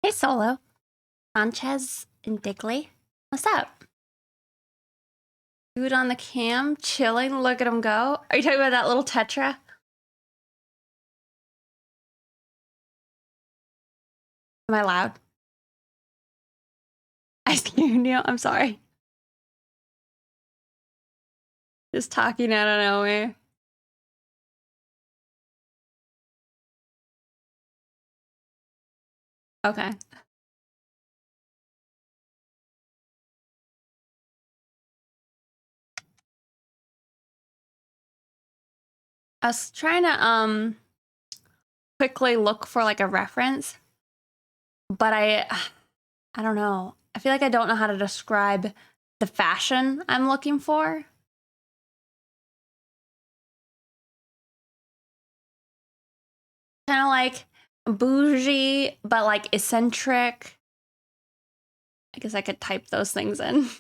Hey, Solo. Sanchez and Digley. What's up? Dude on the cam, chilling. Look at him go. Are you talking about that little Tetra? Am I loud? I scared you. I'm sorry. Just talking out of nowhere. Okay. I was trying to quickly look for like a reference, but I don't know. I feel like I don't know how to describe the fashion I'm looking for. Kind of like bougie, but like eccentric. I guess I could type those things in.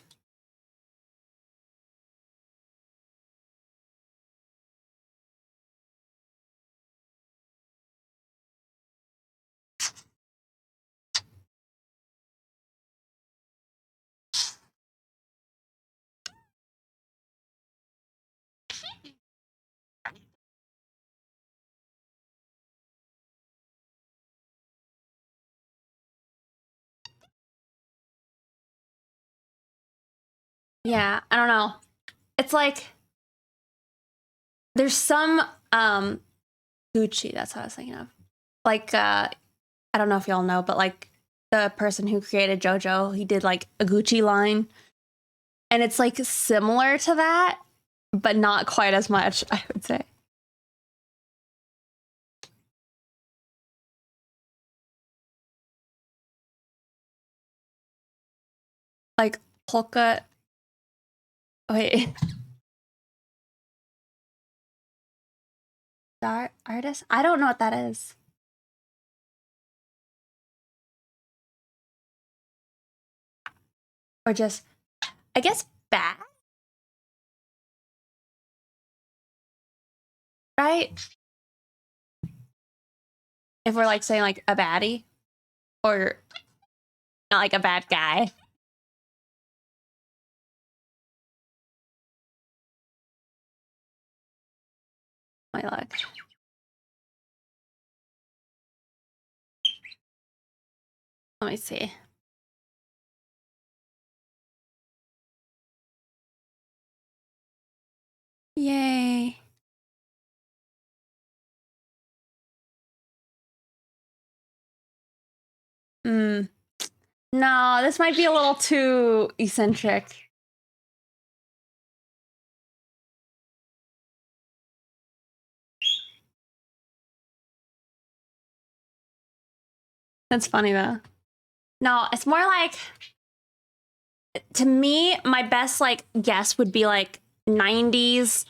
Yeah, I don't know. It's like there's some Gucci, that's what I was thinking of. Like I don't know if y'all know, but like the person who created JoJo, he did like a Gucci line. And it's like similar to that, but not quite as much, I would say. Like polka. Wait. Artist? I don't know what that is. Or just, I guess, bad? Right? If we're like saying like a baddie or not like a bad guy. My luck. Let me see. Yay. Hmm. No, this might be a little too eccentric. That's funny though. No, it's more like, to me, my best like guess would be like 90s,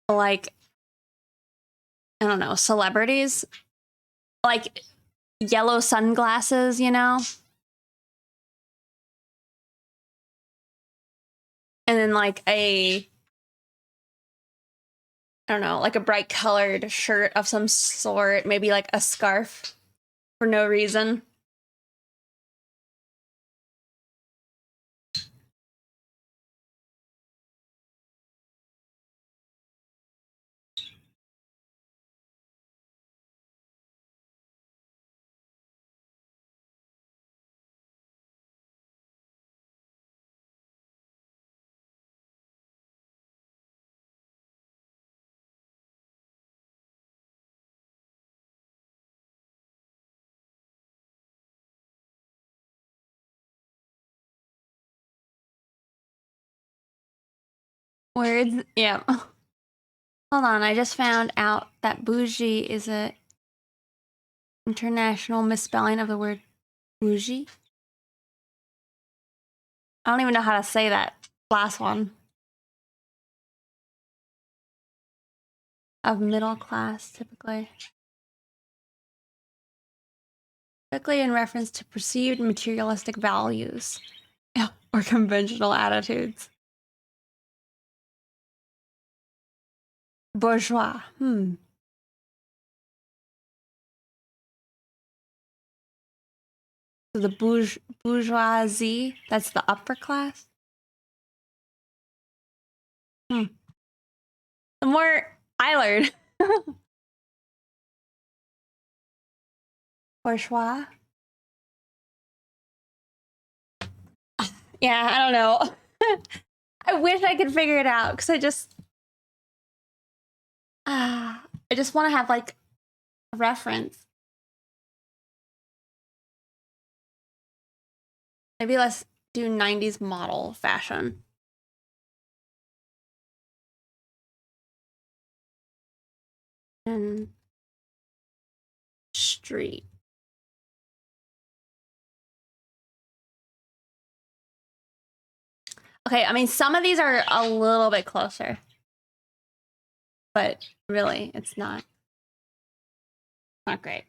like, I don't know, celebrities. Like yellow sunglasses, you know? And then like I don't know, like a bright colored shirt of some sort, maybe like a scarf for no reason. Words, yeah. Hold on, I just found out that bougie is a international misspelling of the word bougie. I don't even know how to say that last one. Of middle class, typically. Typically in reference to perceived materialistic values or conventional attitudes. Bourgeois. So the bourgeoisie, that's the upper class. The more I learn. Bourgeois. Yeah, I don't know. I wish I could figure it out because I just want to have like a reference. Maybe let's do 90s model fashion. And street. Okay, I mean, some of these are a little bit closer. But really, it's not great.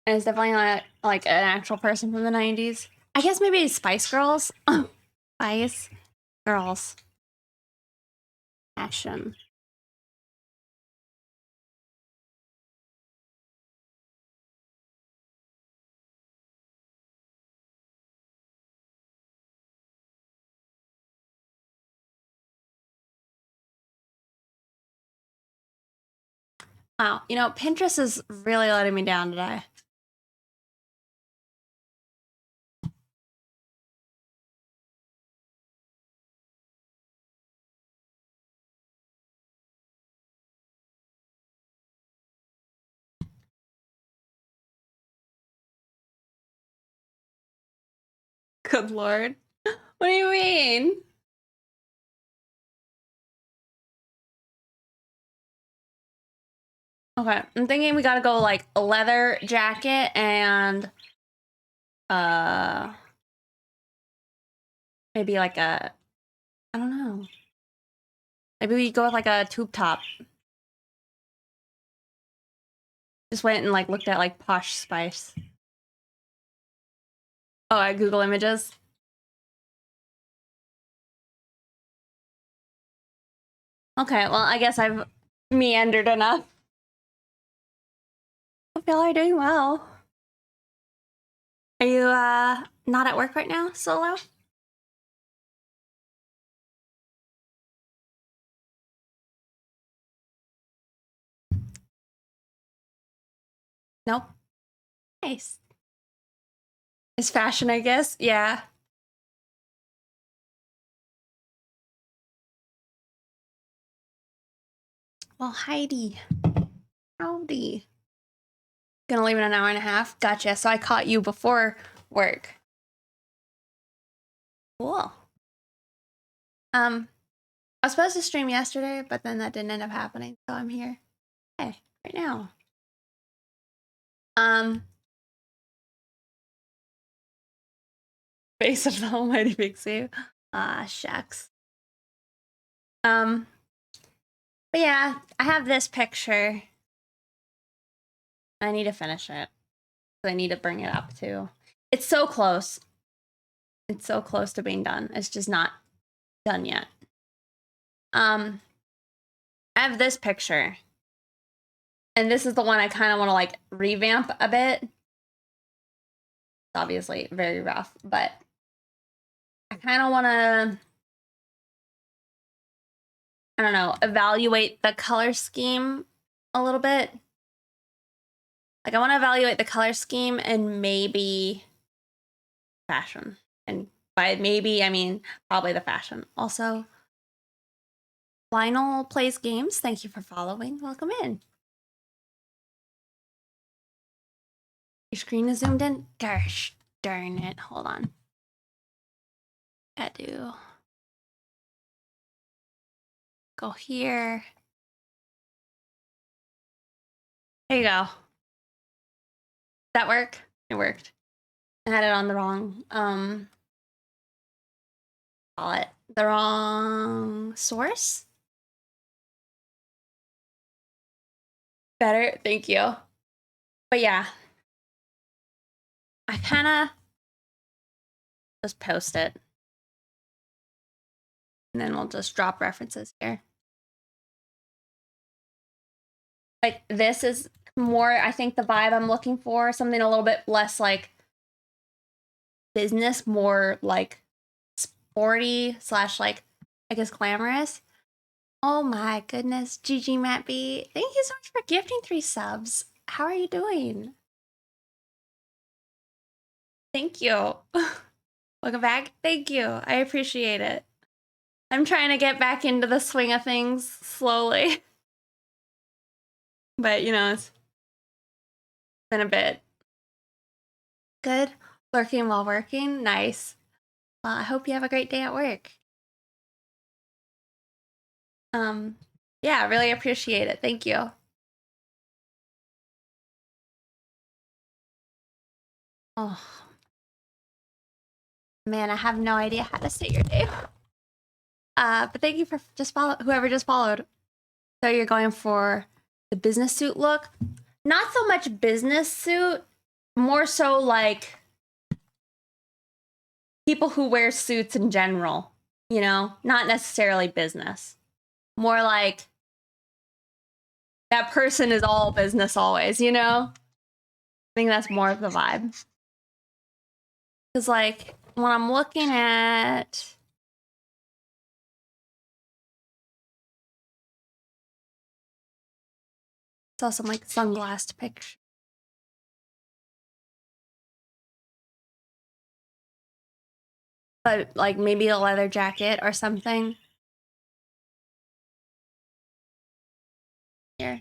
And it's definitely not like an actual person from the 90s. I guess maybe Spice Girls. Spice Girls. Fashion. Wow, you know, Pinterest is really letting me down today. Good lord. What do you mean? Okay, I'm thinking we gotta go like a leather jacket and maybe like a, I don't know. Maybe we go with like a tube top. Just went and like looked at like Posh Spice. Oh, at Google Images. Okay, well, I guess I've meandered enough. Hope y'all are doing well. Are you not at work right now, Solo? Nope. Nice. It's fashion, I guess. Yeah. Well, Heidi. Howdy. Gonna leave in an hour and a half. Gotcha. So I caught you before work. Cool. I was supposed to stream yesterday, but then that didn't end up happening, so I'm here. Hey, right now. Face of the Almighty Big Sue. Ah, shucks. But yeah, I have this picture. I need to finish it. I need to bring it up too. It's so close. It's so close to being done. It's just not done yet. I have this picture. And this is the one I kind of want to like revamp a bit. It's obviously very rough, but I kind of want to, I don't know, evaluate the color scheme a little bit. Like I want to evaluate the color scheme and maybe fashion. And by maybe, I mean probably the fashion. Also, Lionel Plays Games, thank you for following. Welcome in. Your screen is zoomed in? Gosh darn it. Hold on. I do. Go here. There you go. That work? It worked. I had it on the wrong, call it the wrong source. Better, thank you. But yeah, I kind of just post it. And then we'll just drop references here. Like this is more, I think, the vibe I'm looking for. Something a little bit less like business, more like sporty / like, I guess, glamorous. Oh my goodness, Gigi Matt B. Thank you so much for gifting 3 subs. How are you doing? Thank you. Welcome back. Thank you. I appreciate it. I'm trying to get back into the swing of things slowly. But, you know, it's been a bit. Good. Lurking while working. Nice. Well, I hope you have a great day at work. Yeah, I really appreciate it. Thank you. Oh. Man, I have no idea how to say your name. But thank you for whoever just followed. So you're going for the business suit look? Not so much business suit, more so like people who wear suits in general, you know, not necessarily business. More like that person is all business always, you know? I think that's more of the vibe. Because, like, when I'm looking at. Saw some like sunglass picture. But like maybe a leather jacket or something. Here.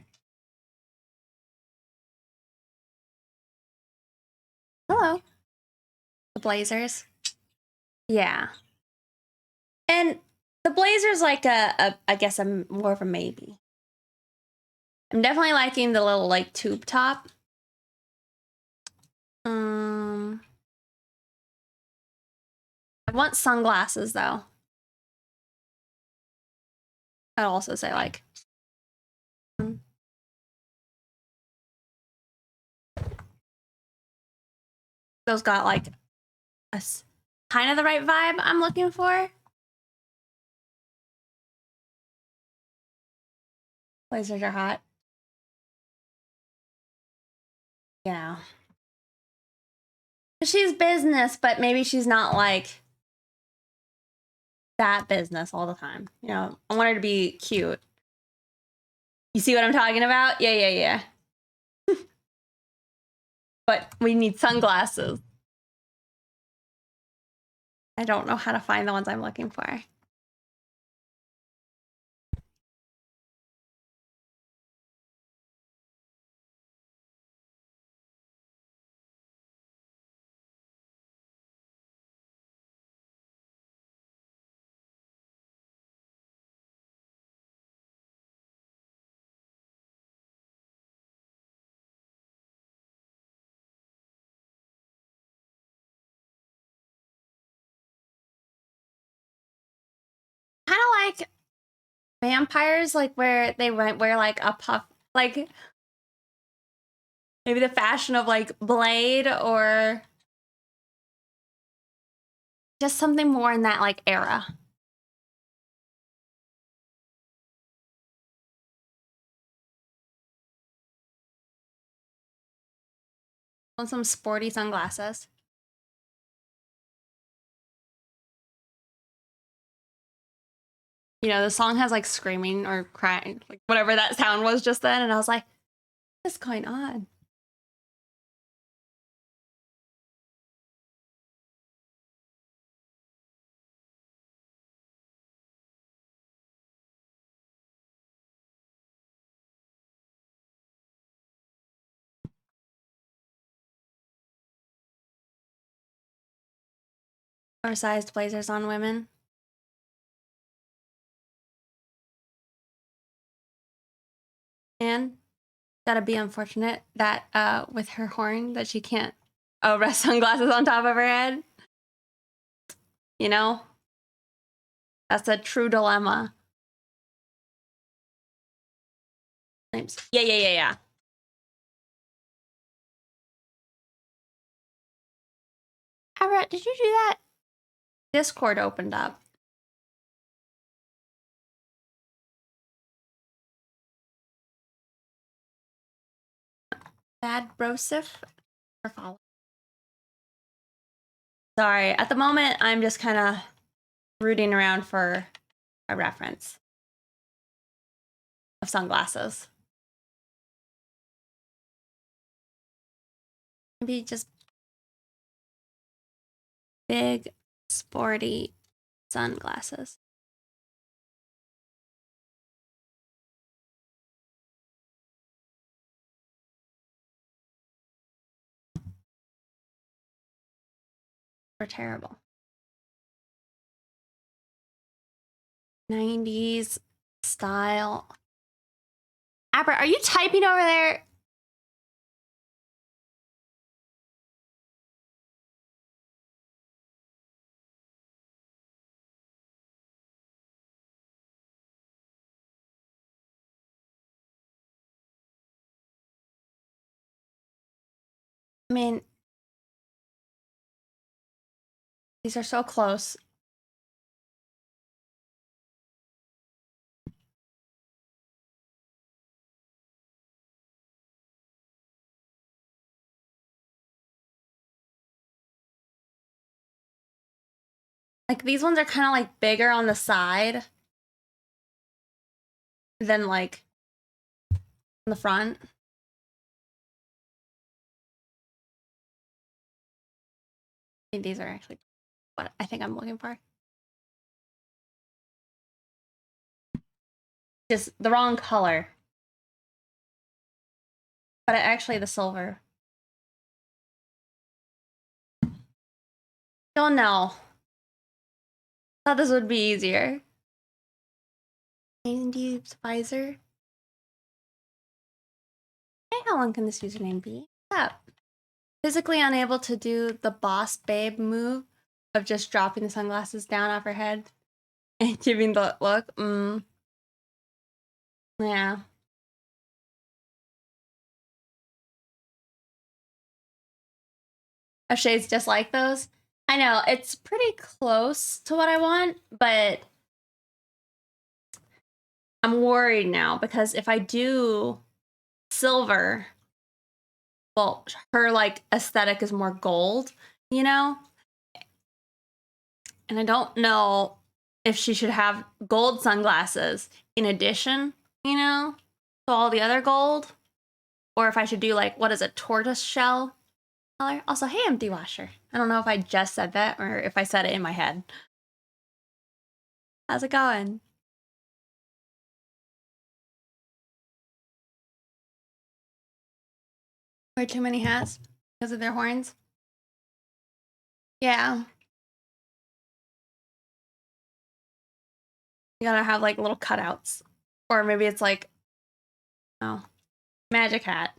Hello. The blazers. Yeah. And the blazer's like I guess I'm more of a maybe. I'm definitely liking the little like tube top. I want sunglasses though. I'd also say like those got like a kind of the right vibe I'm looking for. Blazers are hot. Yeah. She's business, but maybe she's not like that business all the time. You know, I want her to be cute. You see what I'm talking about? Yeah. But we need sunglasses. I don't know how to find the ones I'm looking for. Kind of like vampires, like where they went wear like a puff, like maybe the fashion of like Blade or just something more in that like era. Want some sporty sunglasses. You know, the song has like screaming or crying, like whatever that sound was just then, and I was like, what's going on? Oversized blazers on women. And gotta be unfortunate that with her horn that she can't rest sunglasses on top of her head. You know? That's a true dilemma. Yeah. Everett, did you do that? Discord opened up. Bad Brosif or follow. Sorry, at the moment I'm just kind of rooting around for a reference of sunglasses. Maybe just big, sporty sunglasses. They're terrible. 90s style. Aber, are you typing over there? I mean, these are so close. Like, these ones are kind of like bigger on the side than like on the front. I think these are actually what I think I'm looking for. Just the wrong color. But actually the silver. Don't know. Thought this would be easier. Andy's visor. Hey, how long can this username be? What's up? Physically unable to do the boss babe move of just dropping the sunglasses down off her head and giving the look. Yeah. Of shades just like those. I know, it's pretty close to what I want, but I'm worried now because if I do silver, well, her like aesthetic is more gold, you know? And I don't know if she should have gold sunglasses in addition, you know, to all the other gold. Or if I should do like, what is it, tortoise shell color? Also, hey, empty washer. I don't know if I just said that or if I said it in my head. How's it going? Wear too many hats because of their horns? Yeah. You gotta have like little cutouts. Or maybe it's like, oh, magic hat.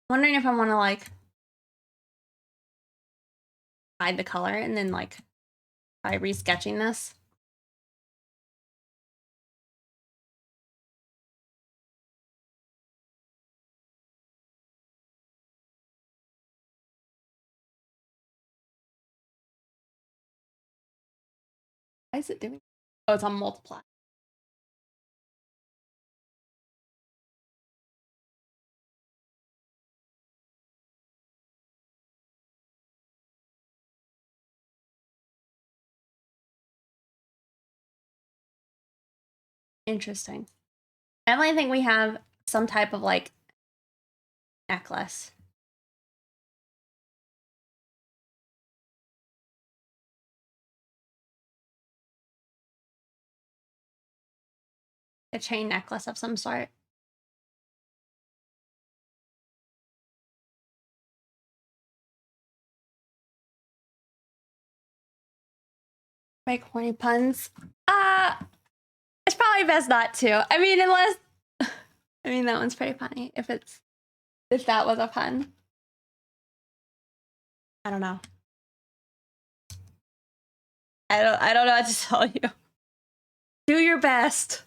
Wondering if I want to like hide the color and then like try resketching this. Why is it doing? Oh, it's on multiply. Interesting. I definitely think we have some type of like necklace. A chain necklace of some sort. Make horny puns. It's probably best not to. I mean, unless I mean that one's pretty funny. If that was a pun. I don't know. I don't know what to tell you. Do your best.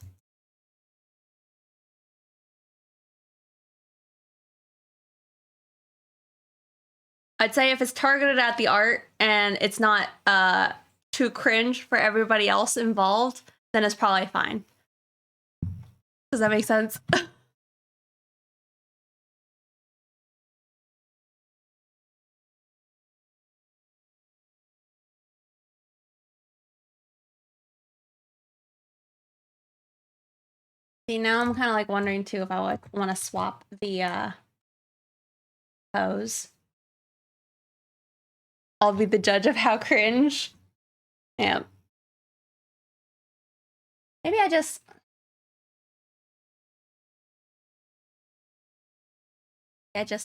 I'd say if it's targeted at the art, and it's not too cringe for everybody else involved, then it's probably fine. Does that make sense? See, now I'm kind of like wondering too if I would want to swap the pose. I'll be the judge of how cringe. Yeah. Maybe I just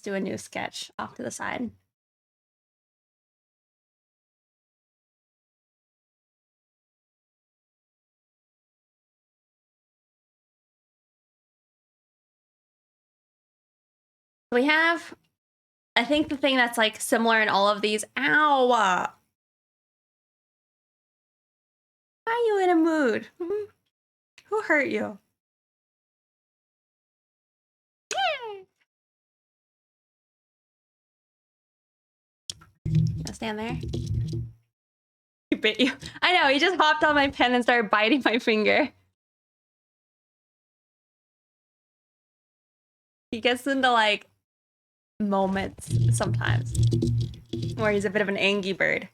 do a new sketch off to the side. We have, I think the thing that's like similar in all of these, ow! Why are you in a mood? Who hurt you? Stand there. He bit you. I know, he just hopped on my pen and started biting my finger. He gets into like moments sometimes where he's a bit of an angry bird.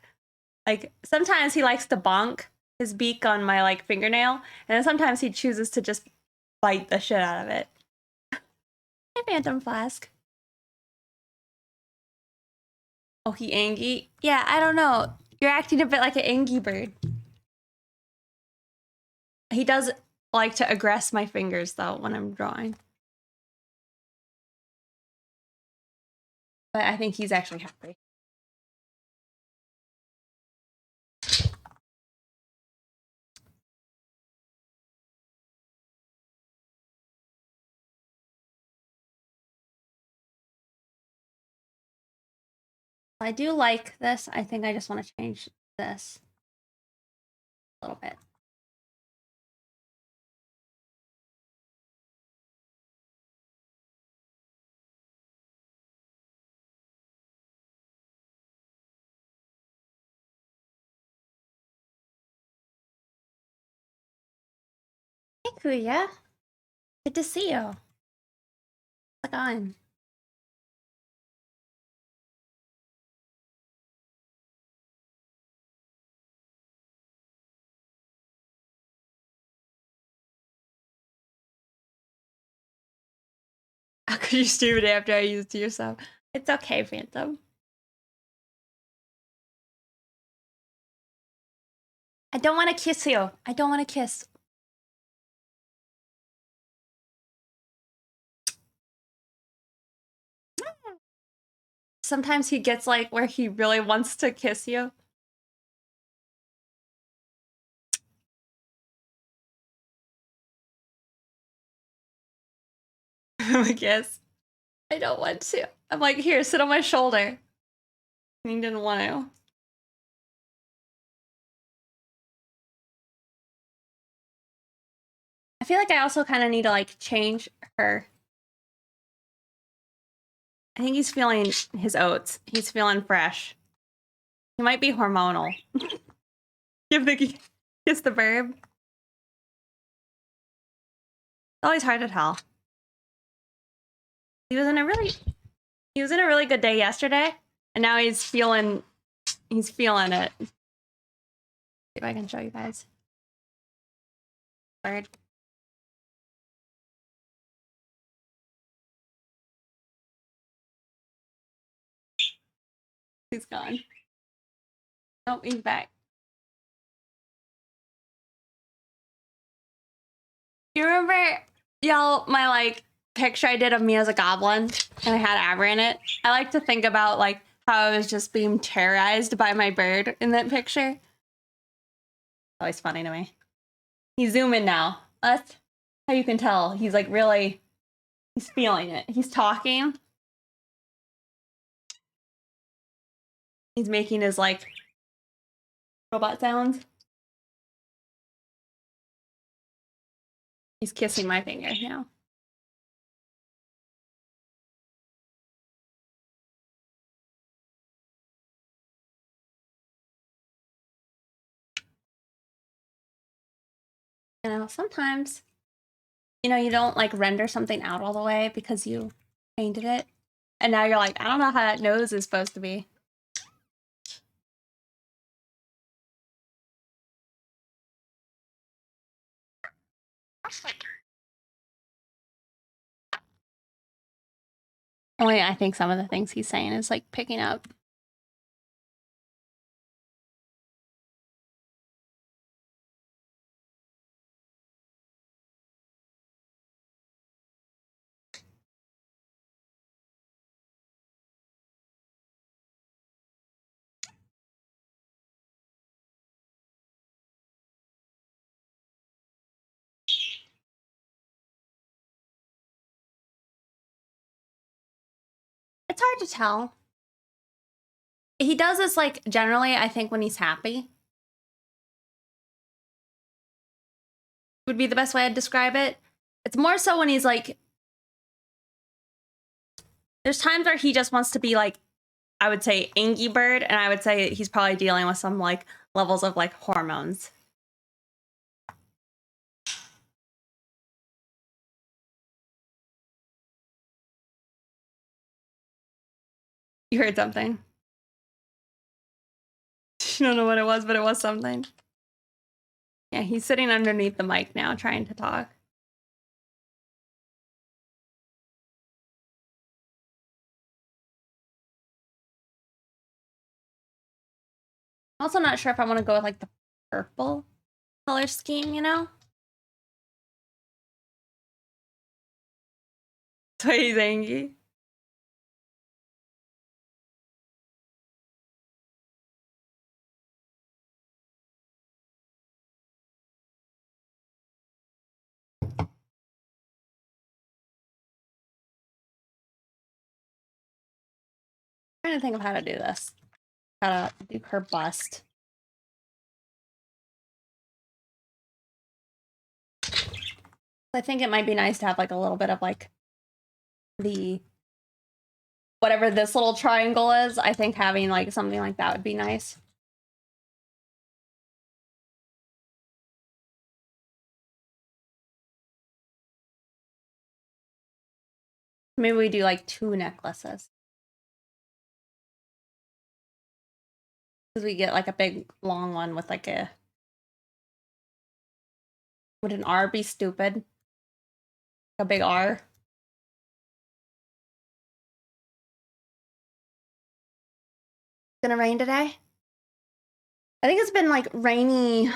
Like sometimes he likes to bonk his beak on my like fingernail, and then sometimes he chooses to just bite the shit out of it. Hey, Phantom Flask. Oh, he angry? Yeah, I don't know. You're acting a bit like an angry bird. He does like to aggress my fingers though when I'm drawing. But I think he's actually happy. I do like this. I think I just want to change this a little bit. Hey, Kuya. Good to see you. What's on? How could you stream it after I used it yourself? It's okay, Phantom. I don't want to kiss you. I don't want to kiss. Sometimes he gets like where he really wants to kiss you. I guess. I don't want to. I'm like, here, sit on my shoulder. And he didn't want to. I feel like I also kind of need to like change her. I think he's feeling his oats. He's feeling fresh. He might be hormonal. Give the kiss the verb. It's always hard to tell. He was in a really good day yesterday, and now he's feeling it. See if I can show you guys. Bird. He's gone. Oh, he's back. You remember, y'all, my like picture I did of me as a goblin and I had Abra in it? I like to think about like how I was just being terrorized by my bird in that picture. Always funny to me. He's zooming now. That's how you can tell. He's like really, he's feeling it. He's talking. He's making his like robot sounds. He's kissing my finger now. You know, sometimes, you know, you don't like render something out all the way because you painted it. And now you're like, I don't know how that nose is supposed to be. Only I think some of the things he's saying is like picking up. It's hard to tell. He does this like generally, I think, when he's happy. Would be the best way I'd describe it. It's more so when he's like, there's times where he just wants to be like, I would say Angry Bird, and I would say he's probably dealing with some like levels of like hormones. You heard something. You don't know what it was, but it was something. Yeah, he's sitting underneath the mic now trying to talk. I'm also not sure if I want to go with like the purple color scheme, you know? So he's angry. Trying to think of how to do this. How to do her bust. I think it might be nice to have like a little bit of like the whatever this little triangle is. I think having like something like that would be nice. Maybe we do like 2 necklaces. Because we get like a big long one with like a... Would an R be stupid? A big R? Gonna rain today? I think it's been like rainy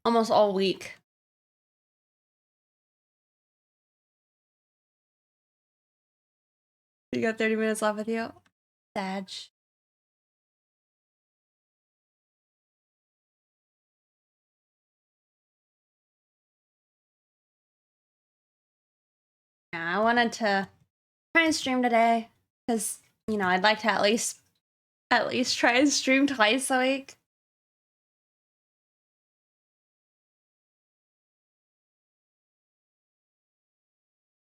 almost all week. You got 30 minutes left with you? Sag. Yeah, I wanted to try and stream today because, you know, I'd like to at least try and stream twice a week.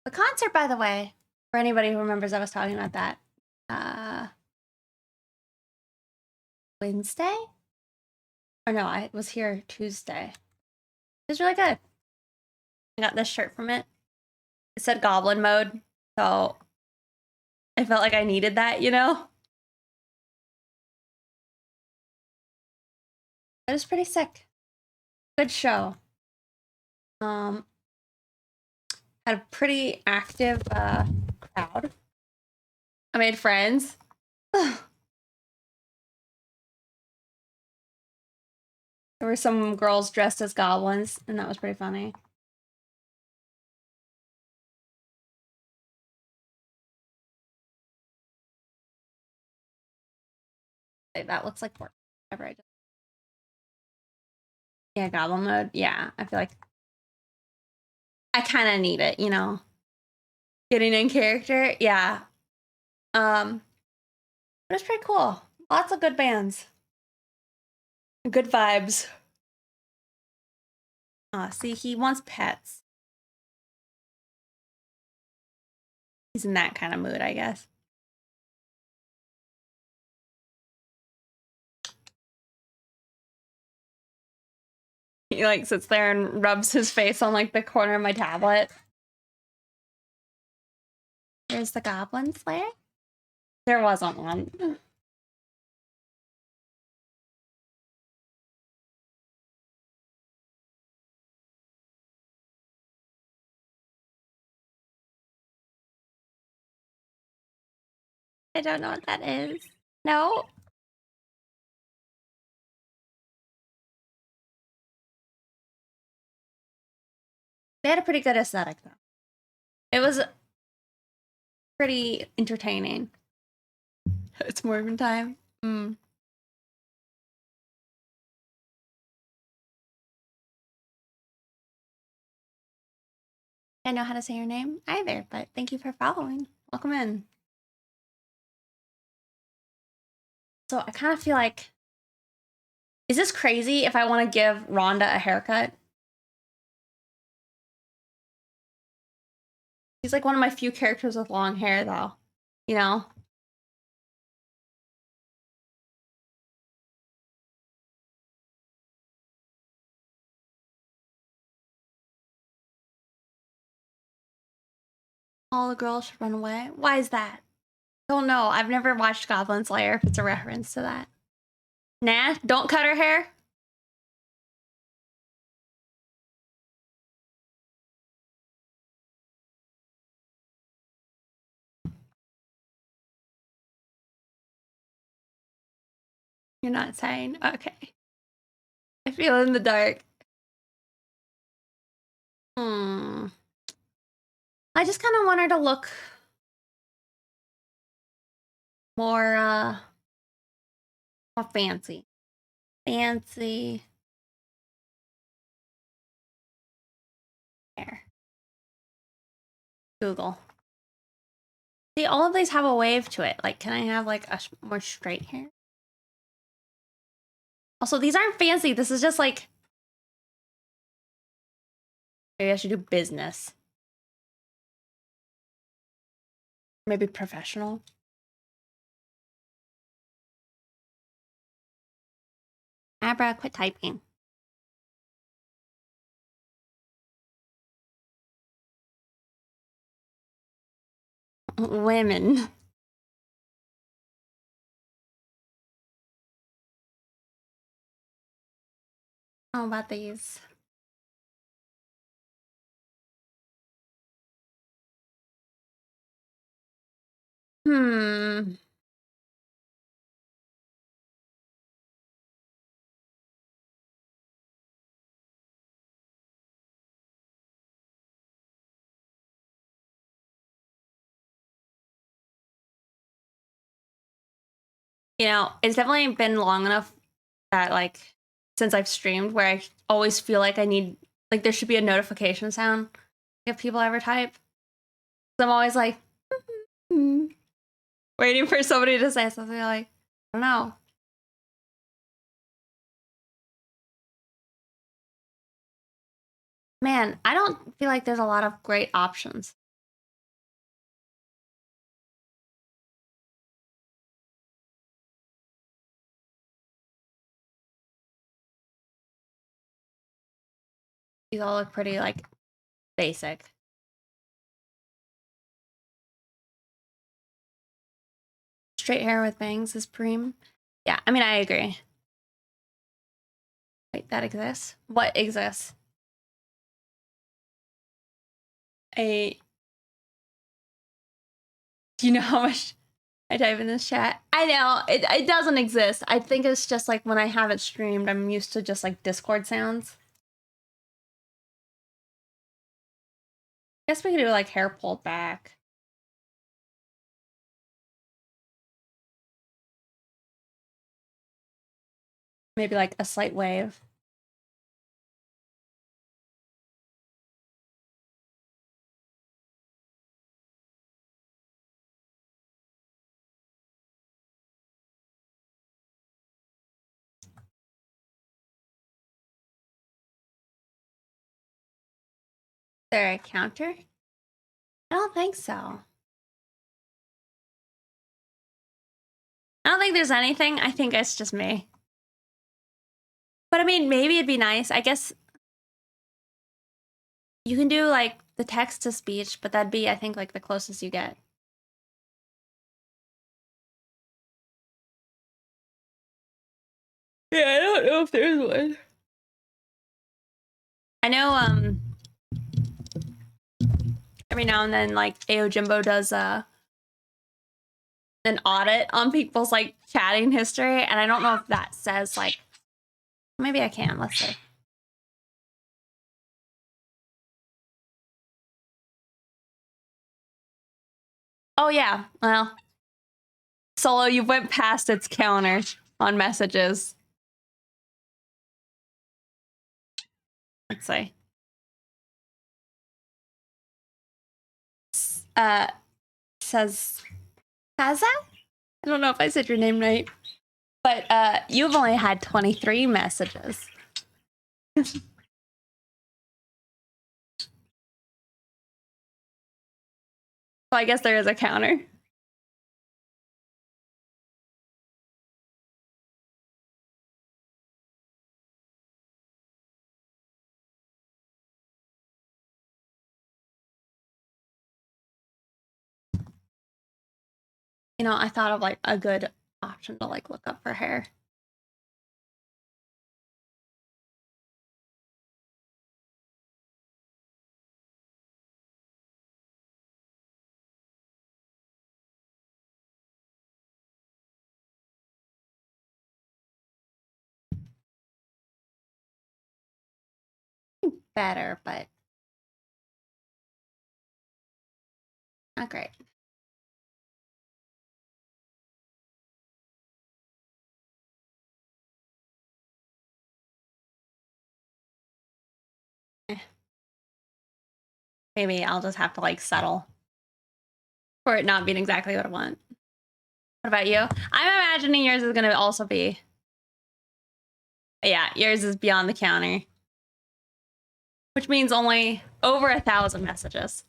The concert, by the way, for anybody who remembers I was talking about that, Wednesday? Or no, I was here Tuesday. It was really good. I got this shirt from it. It said Goblin Mode, so I felt like I needed that, you know? It was pretty sick. Good show. Had a pretty active crowd. I made friends. There were some girls dressed as goblins, and that was pretty funny. That looks like work. Whatever I did. Yeah, Goblin Mode. Yeah, I feel like I kind of need it, you know? Getting in character. Yeah. But it's pretty cool. Lots of good bands. Good vibes. See, he wants pets. He's in that kind of mood, I guess. he like sits there and rubs his face on like the corner of my tablet. There's the Goblin Slayer. There wasn't one. I don't know what that is. No. They had a pretty good aesthetic though. It was pretty entertaining. It's Mormon time. I know how to say your name either, but thank you for following. Welcome in. So I kind of feel like, is this crazy if I want to give Rhonda a haircut? She's like one of my few characters with long hair though, you know? All the girls should run away. Why is that? Don't know. I've never watched Goblin Slayer if it's a reference to that. Nah, don't cut her hair. You're not saying? Okay. I feel in the dark. I just kind of want her to look more fancy. Fancy hair. Google. See, all of these have a wave to it. Like, can I have like a more straight hair? Also, these aren't fancy. This is just like, maybe I should do business. Maybe professional. Abra, quit typing. Women. How about these? You know, it's definitely been long enough that like since I've streamed where I always feel like I need like there should be a notification sound if people ever type. So I'm always like waiting for somebody to say something like, I don't know. Man, I don't feel like there's a lot of great options. These all look pretty like basic. Straight hair with bangs is preem. Yeah, I mean, I agree. Wait, that exists? What exists? Do you know how much I type in this chat? I know, it doesn't exist. I think it's just like when I have it streamed, I'm used to just like Discord sounds. Guess we could do like hair pulled back. Maybe like a slight wave. Is there a counter? I don't think so. I don't think there's anything. I think it's just me. But I mean, maybe it'd be nice. I guess You can do like the text to speech, but that'd be, I think, like the closest you get. Yeah, I don't know if there's one. I know every now and then like Aojimbo does an audit on people's like chatting history, and I don't know if that says like, maybe I can, let's see. Oh yeah, well, Solo, you went past its counter on messages. Let's see. Says Kaza? I don't know if I said your name right, but you've only had 23 messages. So I guess there is a counter. You know, I thought of like a good option to like look up for hair. Better, but not great. Maybe I'll just have to like settle for it not being exactly what I want. What about you? I'm imagining yours is gonna also be. Yeah, yours is beyond the counter. Which means only over 1,000 messages.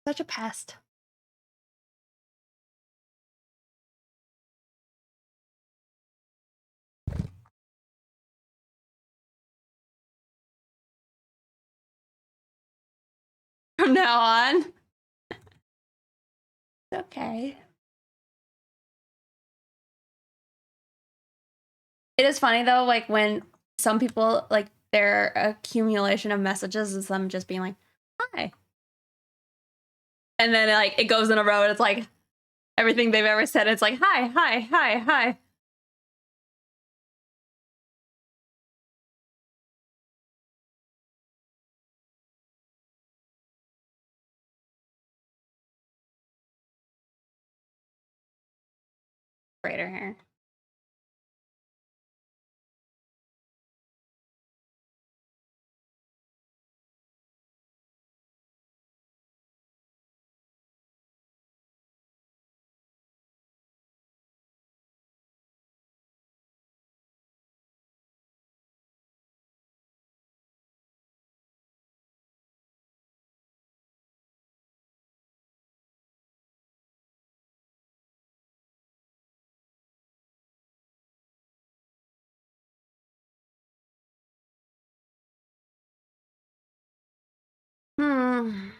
Such a pest. From now on. Okay. It is funny though, like when some people like their accumulation of messages is them just being like, hi. And then like it goes in a row and it's like everything they've ever said, it's like hi, hi, hi, hi. Straighter hair. Hmm.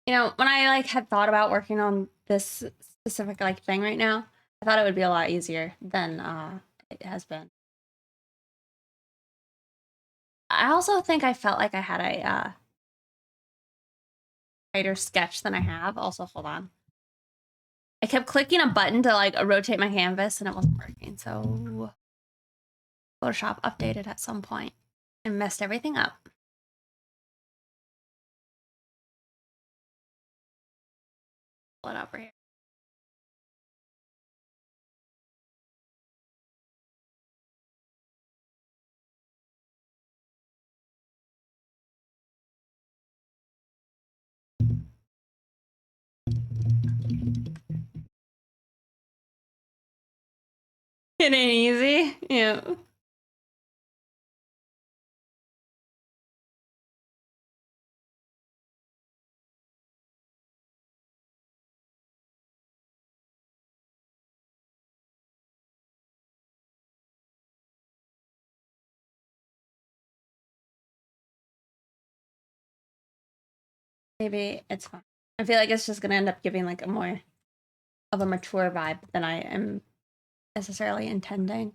You know, when I like had thought about working on this specific like thing right now, I thought it would be a lot easier than it has been. I also think I felt like I had a tighter sketch than I have. Also, hold on. I kept clicking a button to like rotate my canvas and it wasn't working. So Photoshop updated at some point and messed everything up. Pull it up right here. It ain't easy. Yeah. Maybe it's fine. I feel like it's just gonna end up giving like a more of a mature vibe than I am necessarily intending.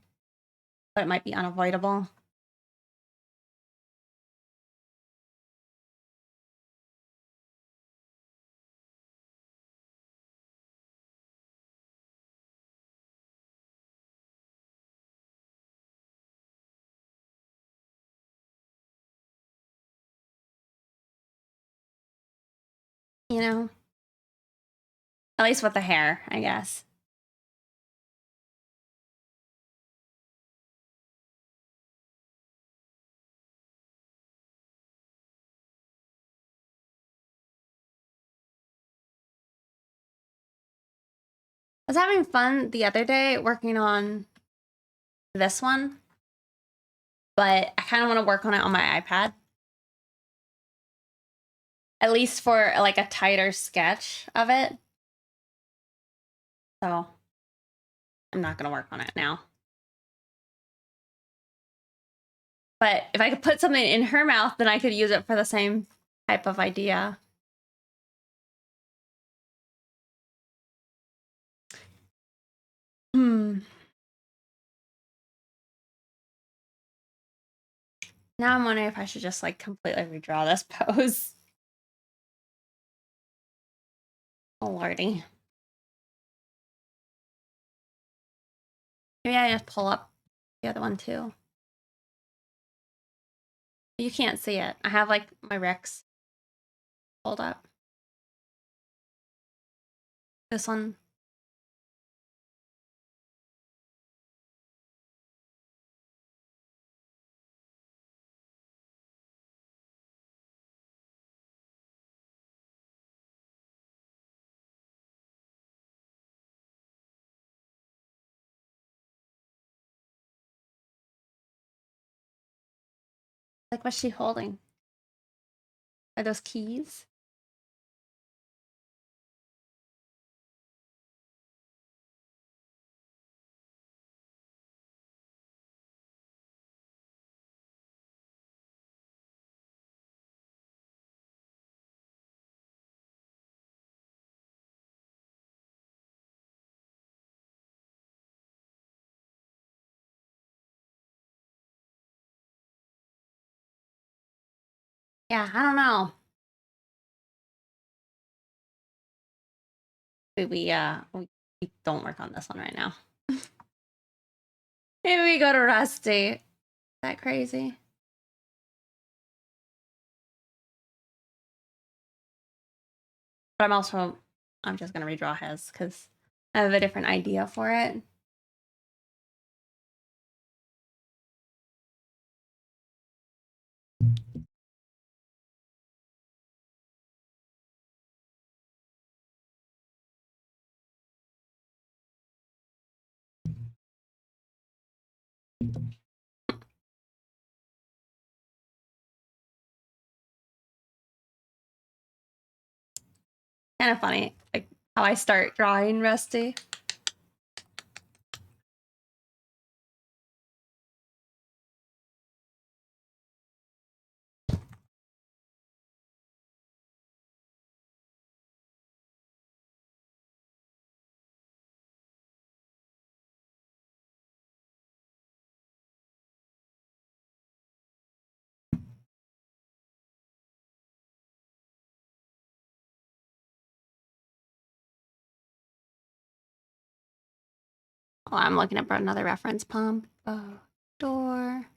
But it might be unavoidable. You know? At least with the hair, I guess. I was having fun the other day working on this one, but I kind of want to work on it on my iPad. At least for like a tighter sketch of it. So I'm not going to work on it now. But if I could put something in her mouth, then I could use it for the same type of idea. Now I'm wondering if I should just like completely redraw this pose. Oh lordy. Maybe I just pull up the other one too. You can't see it. I have like my Rex pulled up. This one. Like, what's she holding? Are those keys? Yeah, I don't know. We don't work on this one right now. Maybe we go to Rusty. Is that crazy? But I'm just gonna redraw his because I have a different idea for it. Kind of funny, like how I start drawing Rusty. Oh, I'm looking up another reference palm. Oh, door.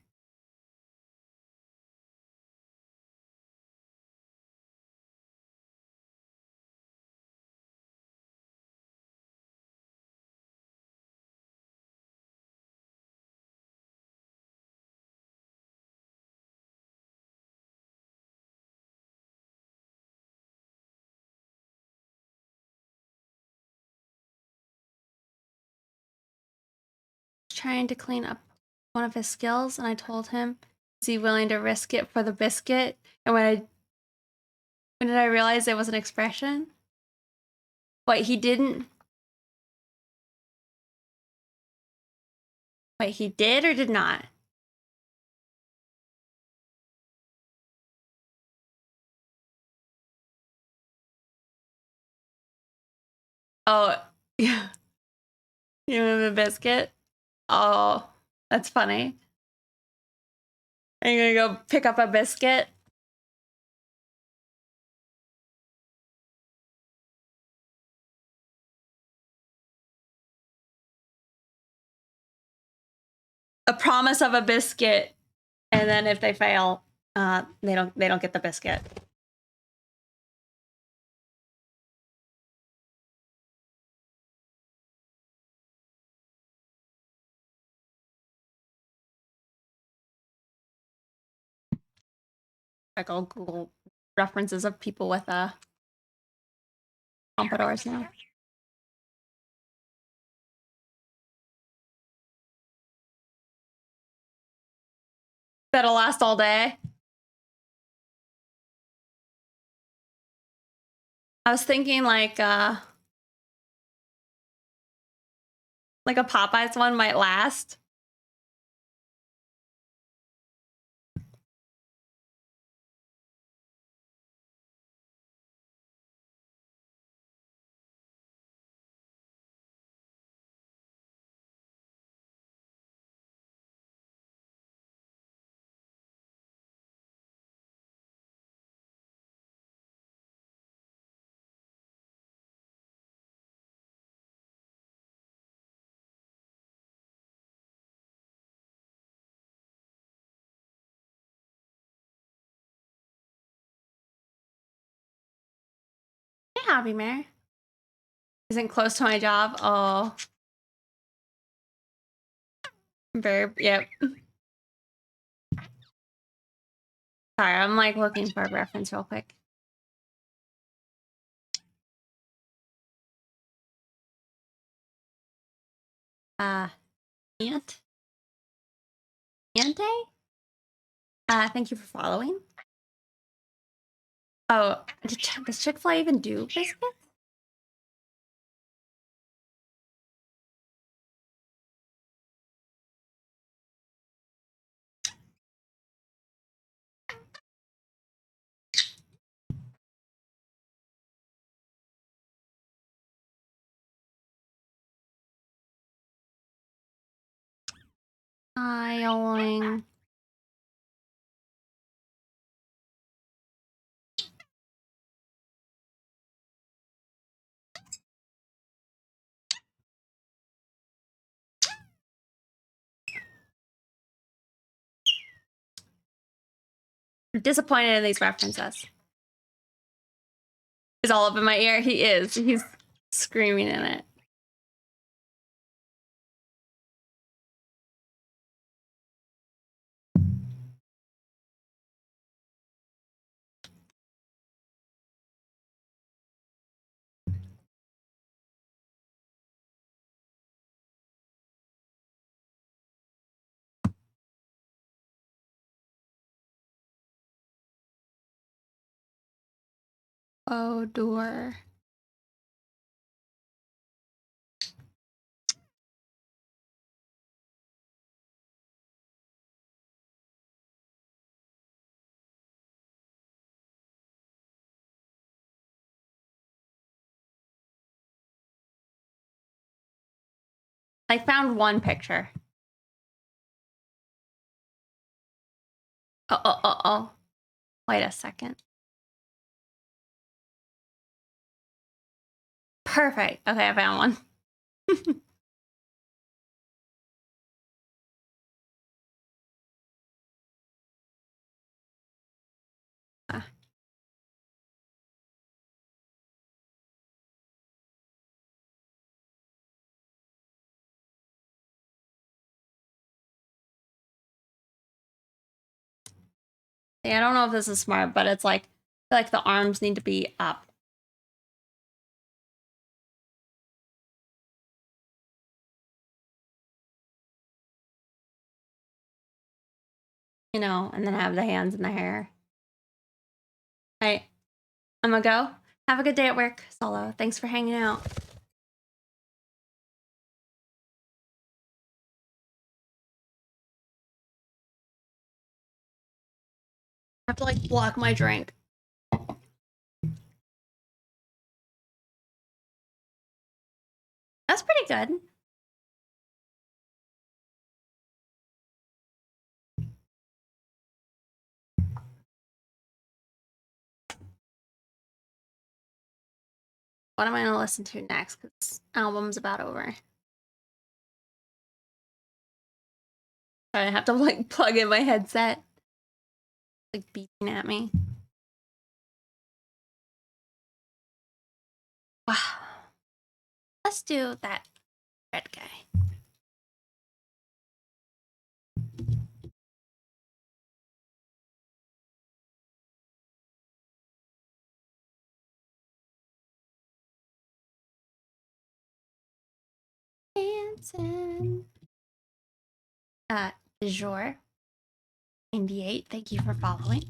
Trying to clean up one of his skills, and I told him, is he willing to risk it for the biscuit? And when did I realize it was an expression? Wait, he didn't? Wait, he did or did not? Oh, yeah. You have a biscuit? Oh, that's funny. Are you gonna go pick up a biscuit? A promise of a biscuit, and then if they fail, they don't get the biscuit. Like all Google references of people with pompadours now. That'll last all day. I was thinking like a Popeyes one might last. Hey, Happy Mary. Isn't close to my job. Oh, very, yep. Sorry, I'm like looking for a reference real quick. Ante? Thank you for following. Oh, does Chick-fil-A even do biscuits? Ioing. I'm disappointed in these references. Is all up in my ear? He is. He's screaming in it. Oh, door. I found one picture. Oh. Wait a second. Perfect. Okay, I found one. Yeah, I don't know if this is smart, but it's like the arms need to be up. You know, and then have the hands in the hair. All right, I'm gonna go. Have a good day at work, Solo. Thanks for hanging out. I have to like block my drink. That's pretty good. What am I gonna listen to next? Because this album's about over. I have to like plug in my headset. Like beeping at me. Wow. Let's do that red guy. Dancing. Jour 98, thank you for following.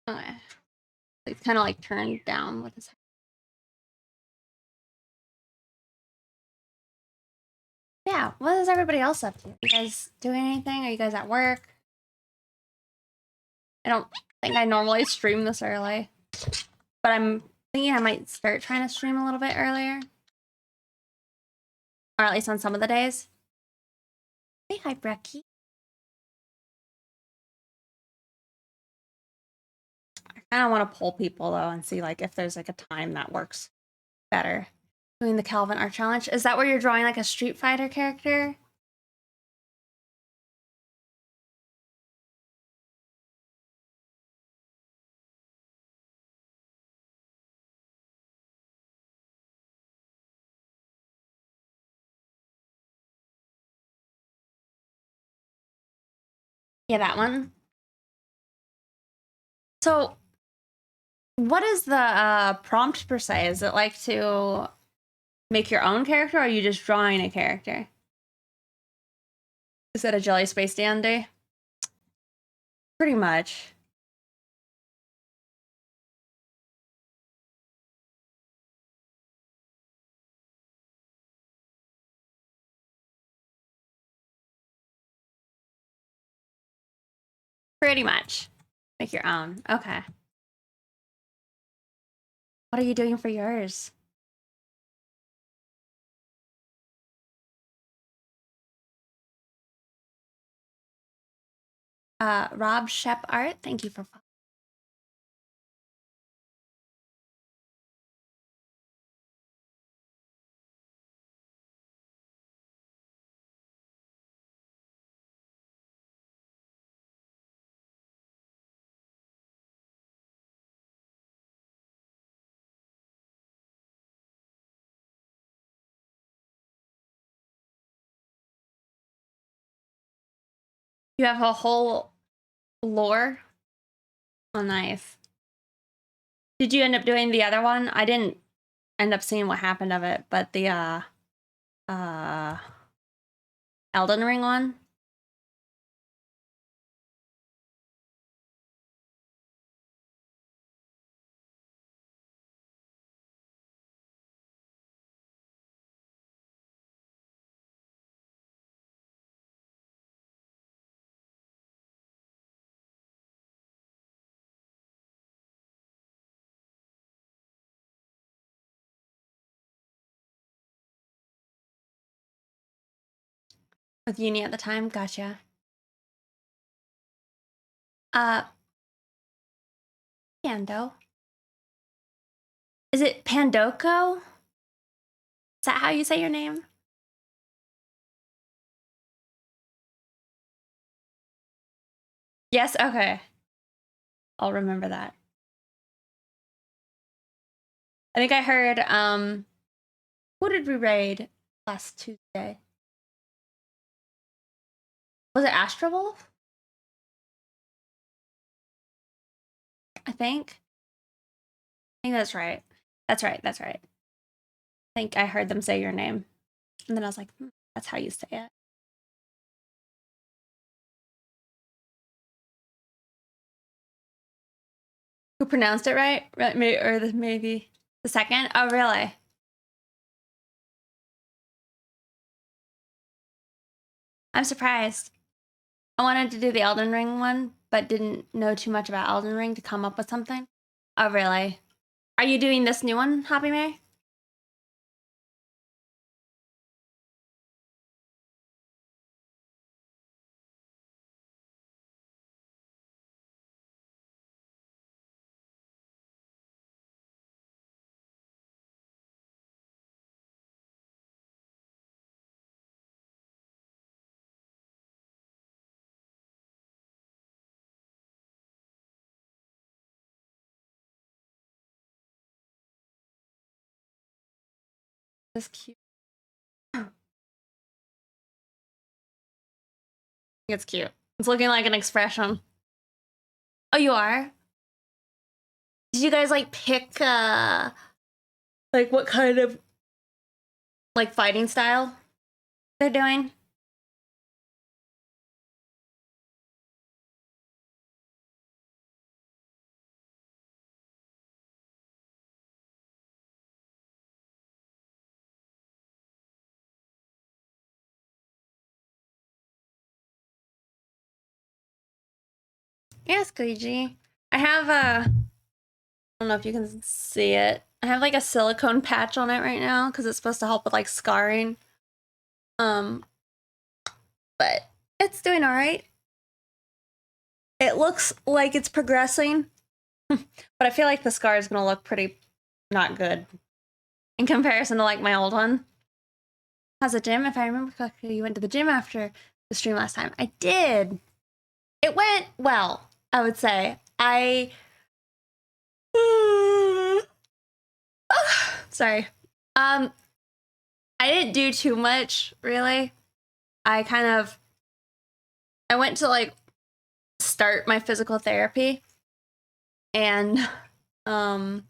Okay. It's kind of like turned down with his. Yeah, what is everybody else up to? You guys doing anything? Are you guys at work? I don't think I normally stream this early, but I'm thinking I might start trying to stream a little bit earlier. Or at least on some of the days. Hey, hi, Brecky. I kind of want to poll people, though, and see like if there's like a time that works better. Doing the Calvin Art Challenge. Is that where you're drawing like a Street Fighter character? Yeah, that one. So, what is the prompt per se? Is it like to make your own character, or are you just drawing a character? Is that a Jelly Space Dandy? Pretty much. Pretty much. Make your own. Okay. What are you doing for yours? Rob Shep Art, thank you for following. You have a whole lore? Oh, nice. Did you end up doing the other one? I didn't end up seeing what happened of it, but the Elden Ring one? With uni at the time? Gotcha. Pando. Is it Pandoko? Is that how you say your name? Yes, okay. I'll remember that. I think I heard, who did we raid last Tuesday? Was it Astrowolf? I think. I think that's right. That's right, that's right. I think I heard them say your name. And then I was like, that's how you say it. Who pronounced it right? Or maybe the second? Oh, really? I'm surprised. I wanted to do the Elden Ring one, but didn't know too much about Elden Ring to come up with something. Oh, really? Are you doing this new one, Happy May? This cute. It's cute. It's looking like an expression. Oh, you are? Did you guys like pick like what kind of like fighting style they're doing? Yeah, squeegee. I have a I don't know if you can see it. I have like a silicone patch on it right now because it's supposed to help with like scarring. Um, but it's doing all right. It looks like it's progressing, but I feel like the scar is gonna look pretty not good in comparison to like my old one. How's the gym? If I remember correctly, you went to the gym after the stream last time. I did. It went well, I would say. Sorry. I didn't do too much, really. I went to like start my physical therapy and um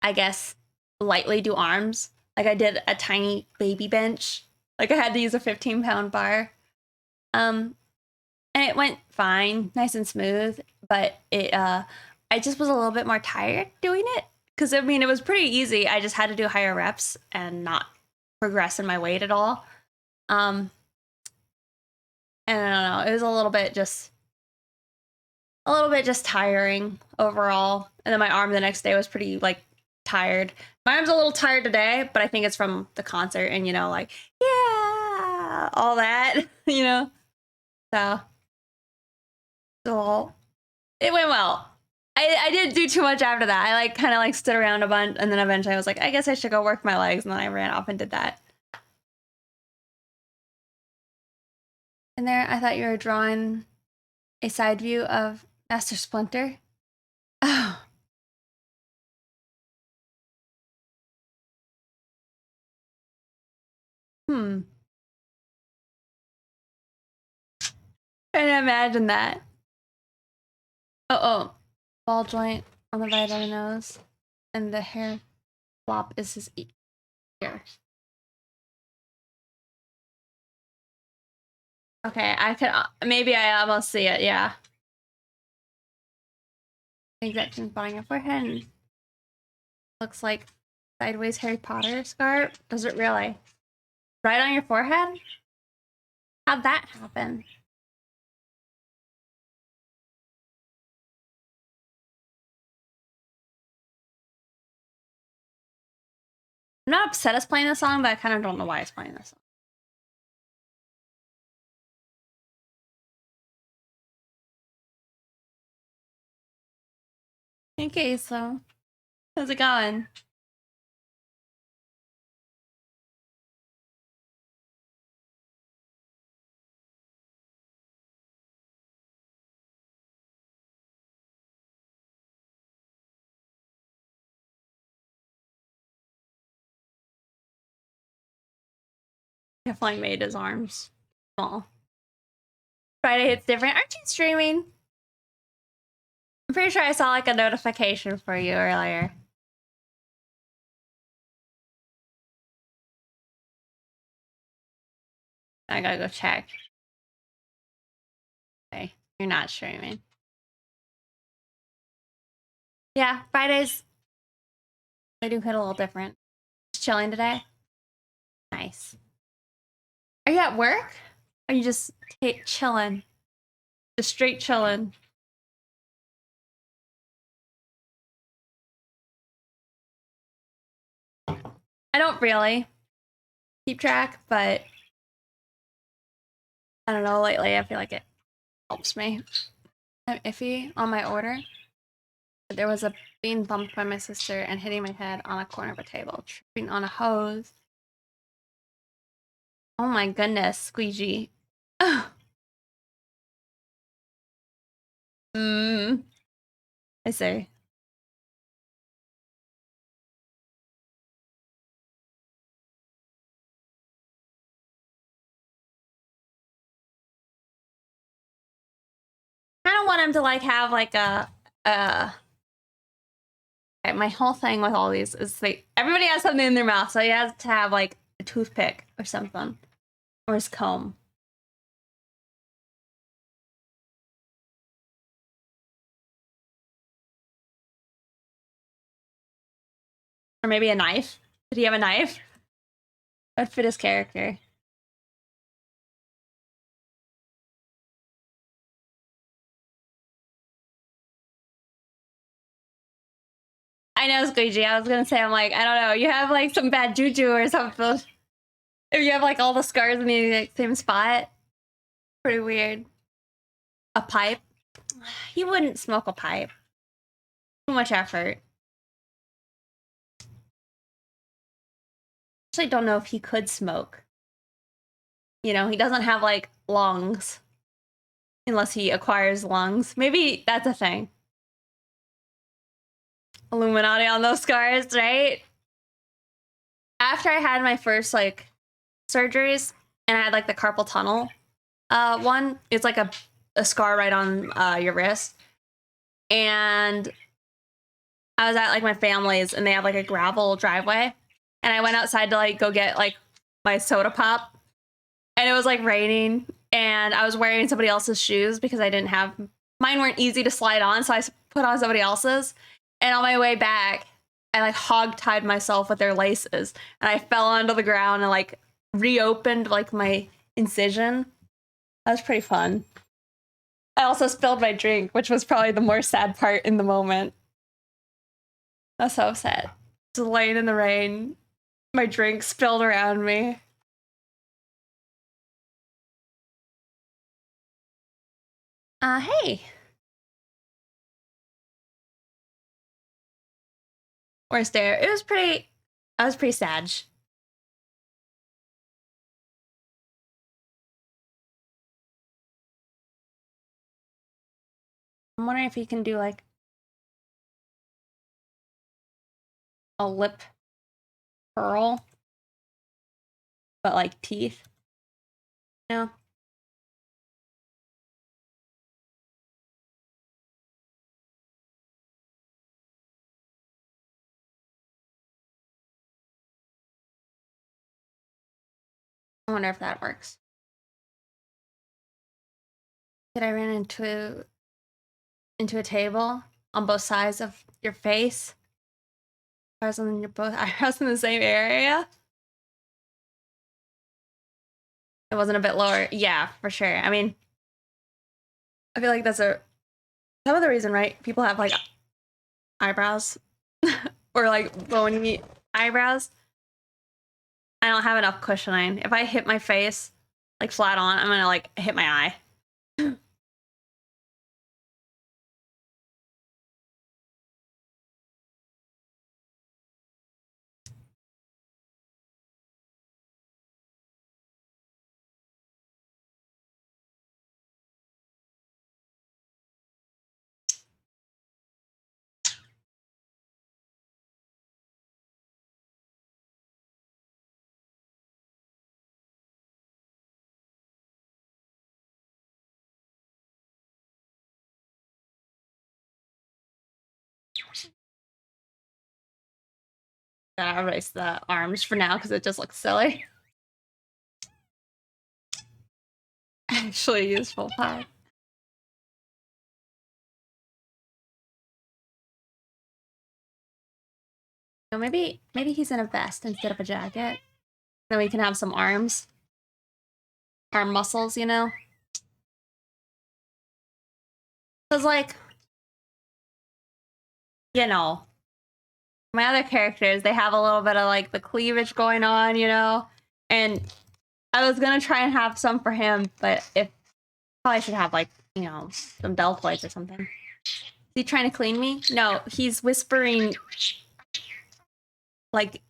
I guess lightly do arms. Like I did a tiny baby bench. Like I had to use a 15-pound bar. Um and it went fine, nice and smooth, but I just was a little bit more tired doing it cuz I mean it was pretty easy. I just had to do higher reps and not progress in my weight at all. Um and I don't know, it was a little bit just tiring overall. And then my arm the next day was pretty like tired. My arm's a little tired today, but I think it's from the concert and like yeah, all that, So so it went well. I didn't do too much after that. I like kind of like stood around a bunch and then eventually I was like, I guess I should go work my legs, and then I ran off and did that. And there I thought you were drawing a side view of Master Splinter. Oh. Hmm. Trying to imagine that. Oh, ball joint on the right of the nose, and the hair flop is his ear. Okay, I could maybe I almost see it. Yeah, exact spot on your forehead. And looks like sideways Harry Potter scar. Does it really? Right on your forehead? How'd that happen? I'm not upset it's playing this song, but I kind of don't know why it's playing this song. Okay, so how's it going? Definitely made his arms small. Friday hits different. Aren't you streaming? I'm pretty sure I saw like a notification for you earlier. I gotta go check. Okay, you're not streaming. Yeah, Fridays, they do hit a little different. Just chilling today? Nice. Are you at work? Or are you just chilling? Just straight chilling? I don't really keep track, but I don't know, lately I feel like it helps me. I'm iffy on my order. There was a being bumped by my sister and hitting my head on a corner of a table, tripping on a hose. Oh my goodness, squeegee. I see. I don't want him to like have like uh my whole thing with all these is like everybody has something in their mouth, so he has to have like a toothpick or something. Or his comb. Or maybe a knife. Did he have a knife? That'd fit his character. I know, Squeegee. I was gonna say, I'm like, I don't know. You have like some bad juju or something. If you have like all the scars in the like, same spot. Pretty weird. A pipe? He wouldn't smoke a pipe. Too much effort. Actually, don't know if he could smoke. You know, he doesn't have like lungs. Unless he acquires lungs. Maybe that's a thing. Illuminati on those scars, right? After I had my first like surgeries and I had like the carpal tunnel one, it's like a scar right on your wrist. And I was at like my family's and they have like a gravel driveway. And I went outside to like go get like my soda pop. And it was like raining and I was wearing somebody else's shoes because I didn't have mine weren't easy to slide on, so I put on somebody else's. And on my way back, I like hog tied myself with their laces and I fell onto the ground and like reopened like my incision. That was pretty fun. I also spilled my drink, which was probably the more sad part in the moment. I was so upset. Just laying in the rain, my drink spilled around me. Hey. Where's there? It was pretty. I was pretty sad. I'm wondering if he can do like a lip curl, but like teeth. No. I wonder if that works. Did I run into a table on both sides of your face? Eyebrows in your both eyebrows in the same area? It wasn't a bit lower. Yeah, for sure. I mean, I feel like that's some of the reason, right? People have like eyebrows or like bony eyebrows. I don't have enough cushioning. If I hit my face like flat on, I'm gonna like hit my eye. Gotta erase the arms for now because it just looks silly. Actually, useful pie. So maybe he's in a vest instead of a jacket. Then we can have some arms. Arm muscles, you know? Cause like, you know, my other characters, they have a little bit of like the cleavage going on, you know? And I was gonna try and have some for him, but if probably should have like, you know, some deltoids or something. Is he trying to clean me? No, he's whispering like,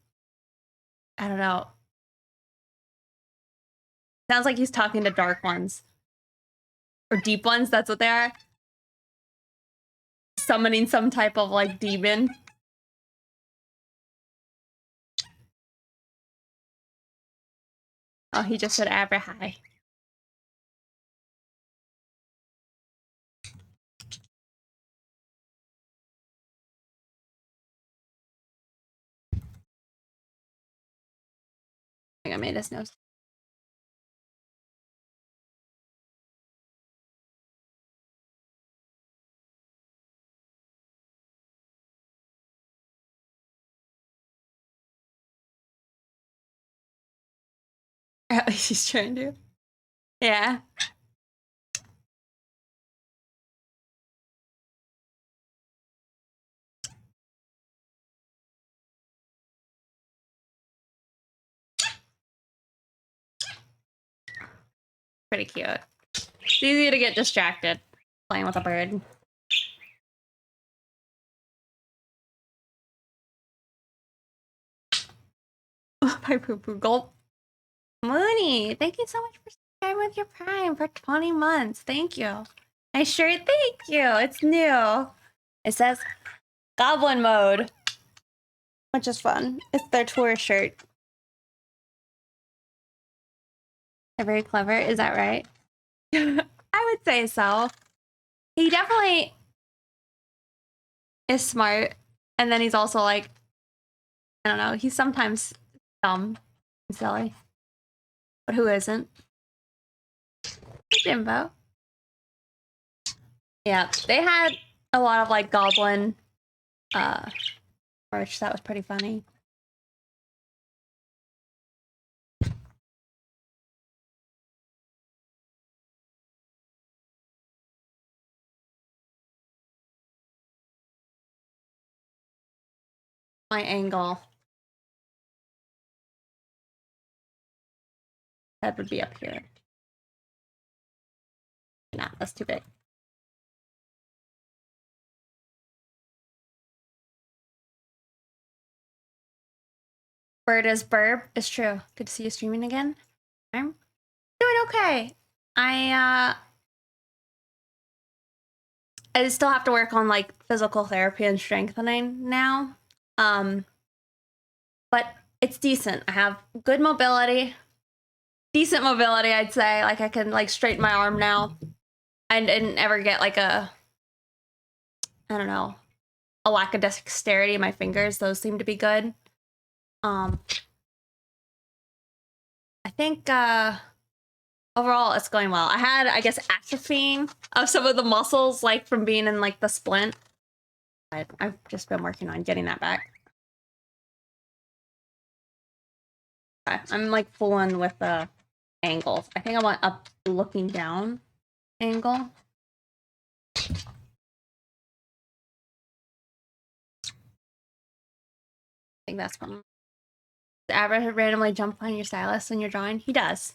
I don't know. Sounds like he's talking to dark ones. Or deep ones, that's what they are. Summoning some type of like demon. Oh, he just said Abra hi. I think I made his nose. At least he's trying to. Yeah. Pretty cute. It's easy to get distracted playing with a bird. My poo poo gulp. Mooney, thank you so much for subscribing with your Prime for 20 months. Thank you. I sure thank you. It's new. It says Goblin Mode, which is fun. It's their tour shirt. They're very clever. Is that right? I would say so. He definitely is smart. And then he's also like, I don't know, he's sometimes dumb and silly. But who isn't? Jimbo. Yeah, they had a lot of like goblin merch that was pretty funny. My angle. Head would be up here. Nah, that's too big. Bird is burb. It's true. Good to see you streaming again. I'm doing okay. I still have to work on like physical therapy and strengthening now. But it's decent. I have good mobility. Decent mobility, I'd say. Like I can like straighten my arm now. I didn't ever get like a, I don't know, a lack of dexterity in my fingers. Those seem to be good. I think overall it's going well. I had, I guess, atrophying of some of the muscles like from being in like the splint. I've just been working on getting that back. Okay, I'm like fooling with the angles. I think I want up looking down angle. I think that's one. Does Abra randomly jump on your stylus when you're drawing? He does.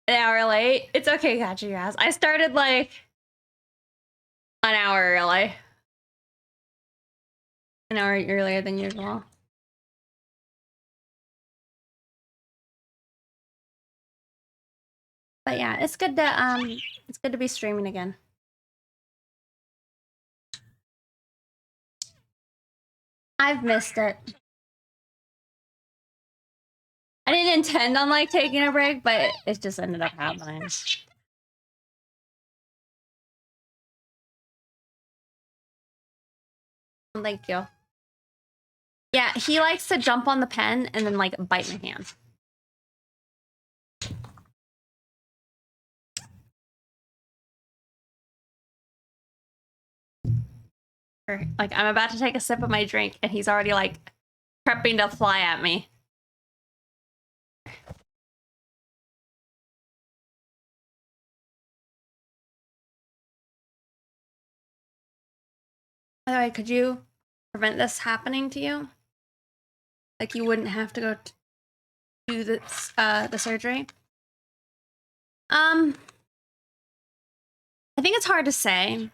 An hour late. It's okay, gotcha, your ass. I started like an hour early. An hour earlier than usual. But yeah, it's good to be streaming again. I've missed it. I didn't intend on like taking a break, but it just ended up happening. Thank you. Yeah, he likes to jump on the pen and then like bite my hand. Like, I'm about to take a sip of my drink, and he's already, like, prepping to fly at me. By the way, could you prevent this happening to you? Like, you wouldn't have to go do this, the surgery? I think it's hard to say.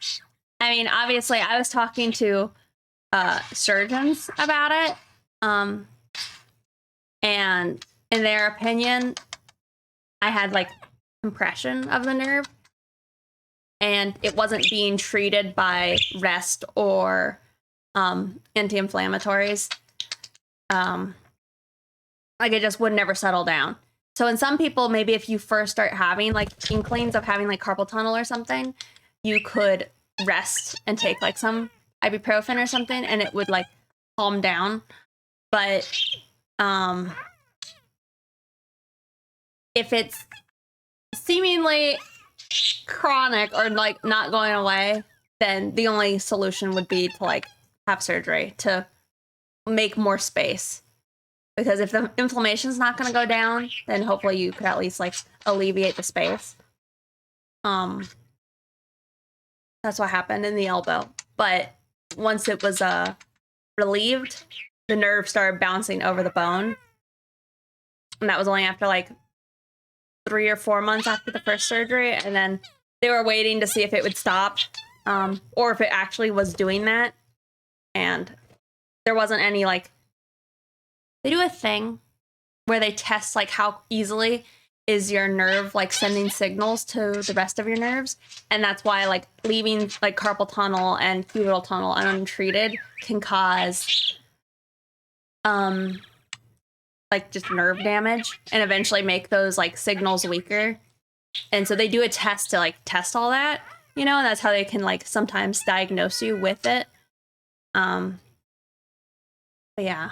I mean, obviously, I was talking to surgeons about it, and in their opinion, I had like compression of the nerve, and it wasn't being treated by rest or anti-inflammatories. Like, it just would never settle down. So in some people, maybe if you first start having like inklings of having like carpal tunnel or something, you could rest and take like some ibuprofen or something, and it would like calm down. But if it's seemingly chronic or like not going away, then the only solution would be to like have surgery to make more space. Because if the inflammation's not going to go down, then hopefully you could at least like alleviate the space. That's what happened in the elbow. But once it was relieved, the nerve started bouncing over the bone. And that was only after like 3 or 4 months after the first surgery. And then they were waiting to see if it would stop, or if it actually was doing that. And there wasn't any like, they do a thing where they test like how easily is your nerve like sending signals to the rest of your nerves. And that's why like leaving like carpal tunnel and cubital tunnel untreated can cause like just nerve damage and eventually make those like signals weaker. And so they do a test to like test all that, you know, and that's how they can like sometimes diagnose you with it. But yeah,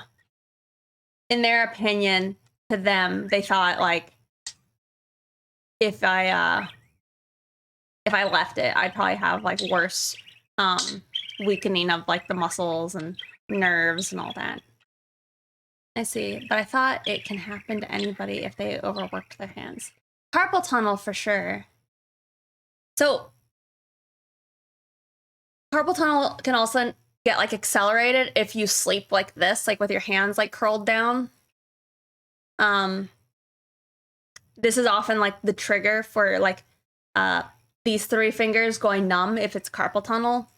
in their opinion, to them, they thought like if I left it, I'd probably have like worse weakening of like the muscles and nerves and all that. I see, but I thought it can happen to anybody if they overworked their hands. Carpal tunnel for sure. So carpal tunnel can also get like accelerated if you sleep like this, like with your hands like curled down. This is often like the trigger for like these 3 fingers going numb if it's carpal tunnel.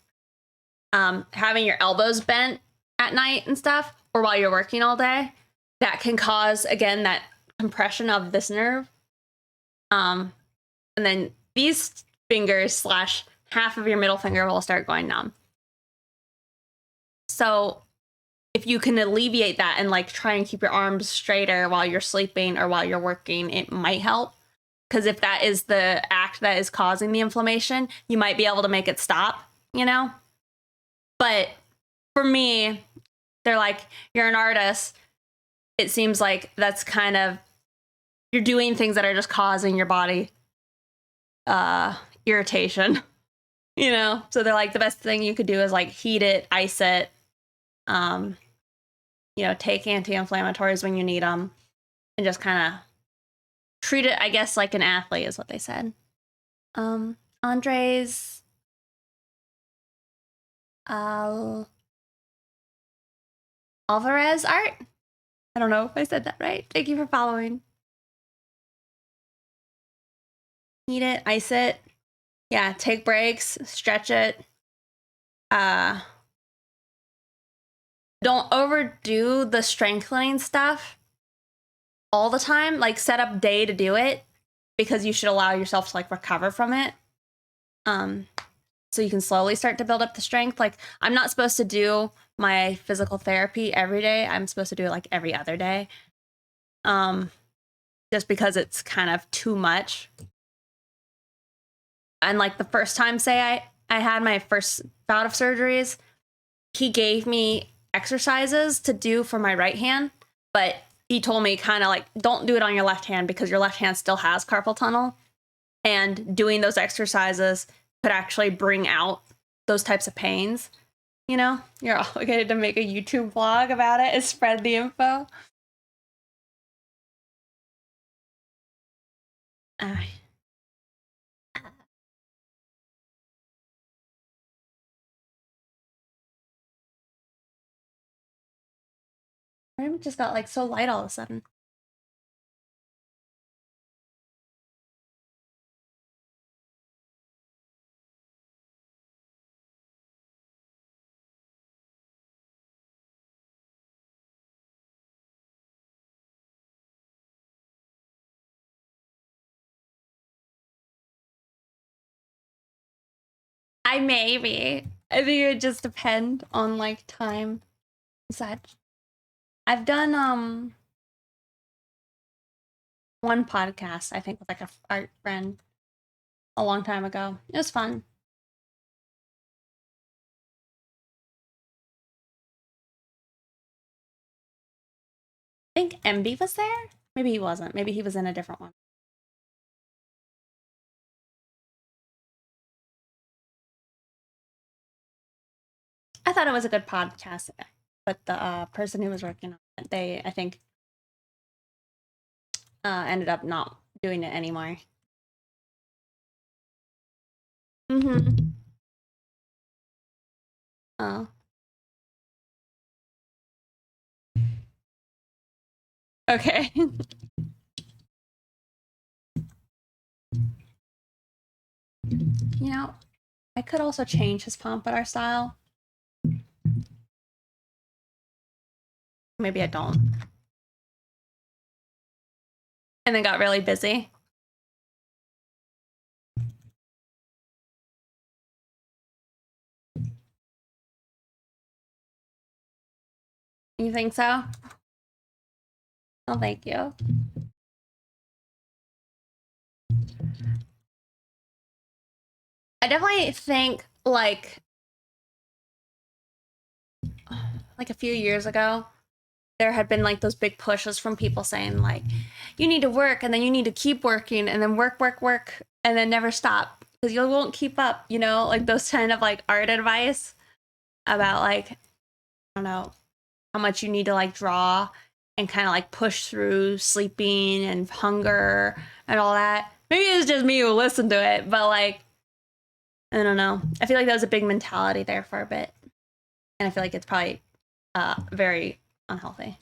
Having your elbows bent at night and stuff, or while you're working all day, that can cause, again, that compression of this nerve. And then these fingers / half of your middle finger will start going numb. So if you can alleviate that and like try and keep your arms straighter while you're sleeping or while you're working, it might help. Because if that is the act that is causing the inflammation, you might be able to make it stop, you know? But for me, they're like, you're an artist. It seems like that's kind of, you're doing things that are just causing your body irritation, you know? So they're like, the best thing you could do is like heat it, ice it, you know, take anti-inflammatories when you need them, and just kind of treat it, I guess, like an athlete is what they said. Andres Alvarez art? I don't know if I said that right. Thank you for following. Heat it, ice it. Yeah, take breaks, stretch it. Don't overdo the strengthening stuff all the time. Like, set up day to do it, because you should allow yourself to like recover from it. So you can slowly start to build up the strength. Like, I'm not supposed to do my physical therapy every day. I'm supposed to do it like every other day. Just because it's kind of too much. And like the first time, say I had my first bout of surgeries, he gave me exercises to do for my right hand, but he told me kind of like, don't do it on your left hand because your left hand still has carpal tunnel, and doing those exercises could actually bring out those types of pains. You know, you're obligated to make a YouTube vlog about it and spread the info. Room just got like so light all of a sudden. I maybe. I think it would just depend on like time and such. I've done one podcast, I think, with like a art friend a long time ago. It was fun. I think MB was there. Maybe he wasn't. Maybe he was in a different one. I thought it was a good podcast, but the person who was working on it, they, I think, ended up not doing it anymore. Mm-hmm. Oh. Okay. You know, I could also change his pompadour style. Maybe I don't. And then got really busy. You think so? Oh, thank you. I definitely think like a few years ago, there had been like those big pushes from people saying like, you need to work and then you need to keep working and then work, and then never stop because you won't keep up, you know, like those kind of like art advice about like, I don't know, how much you need to like draw and kind of like push through sleeping and hunger and all that. Maybe it's just me who listened to it, but like, I don't know. I feel like that was a big mentality there for a bit. And I feel like it's probably very unhealthy.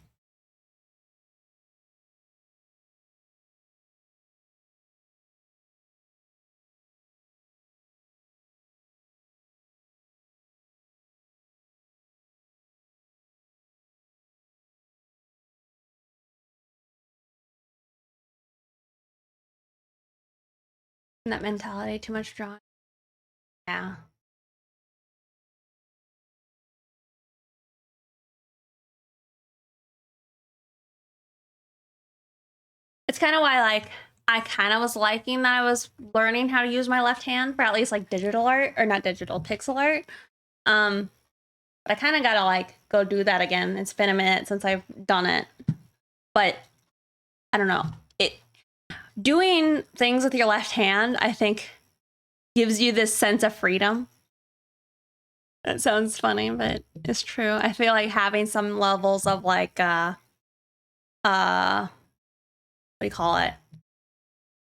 And that mentality, too much drawing. Yeah. It's kind of why like I kind of was liking that I was learning how to use my left hand for at least like digital art or not digital pixel art. Um but I kind of got to like go do that again. It's been a minute since I've done it. But I don't know. It doing things with your left hand, I think gives you this sense of freedom. That sounds funny, but it's true. I feel like having some levels of like what do you call it?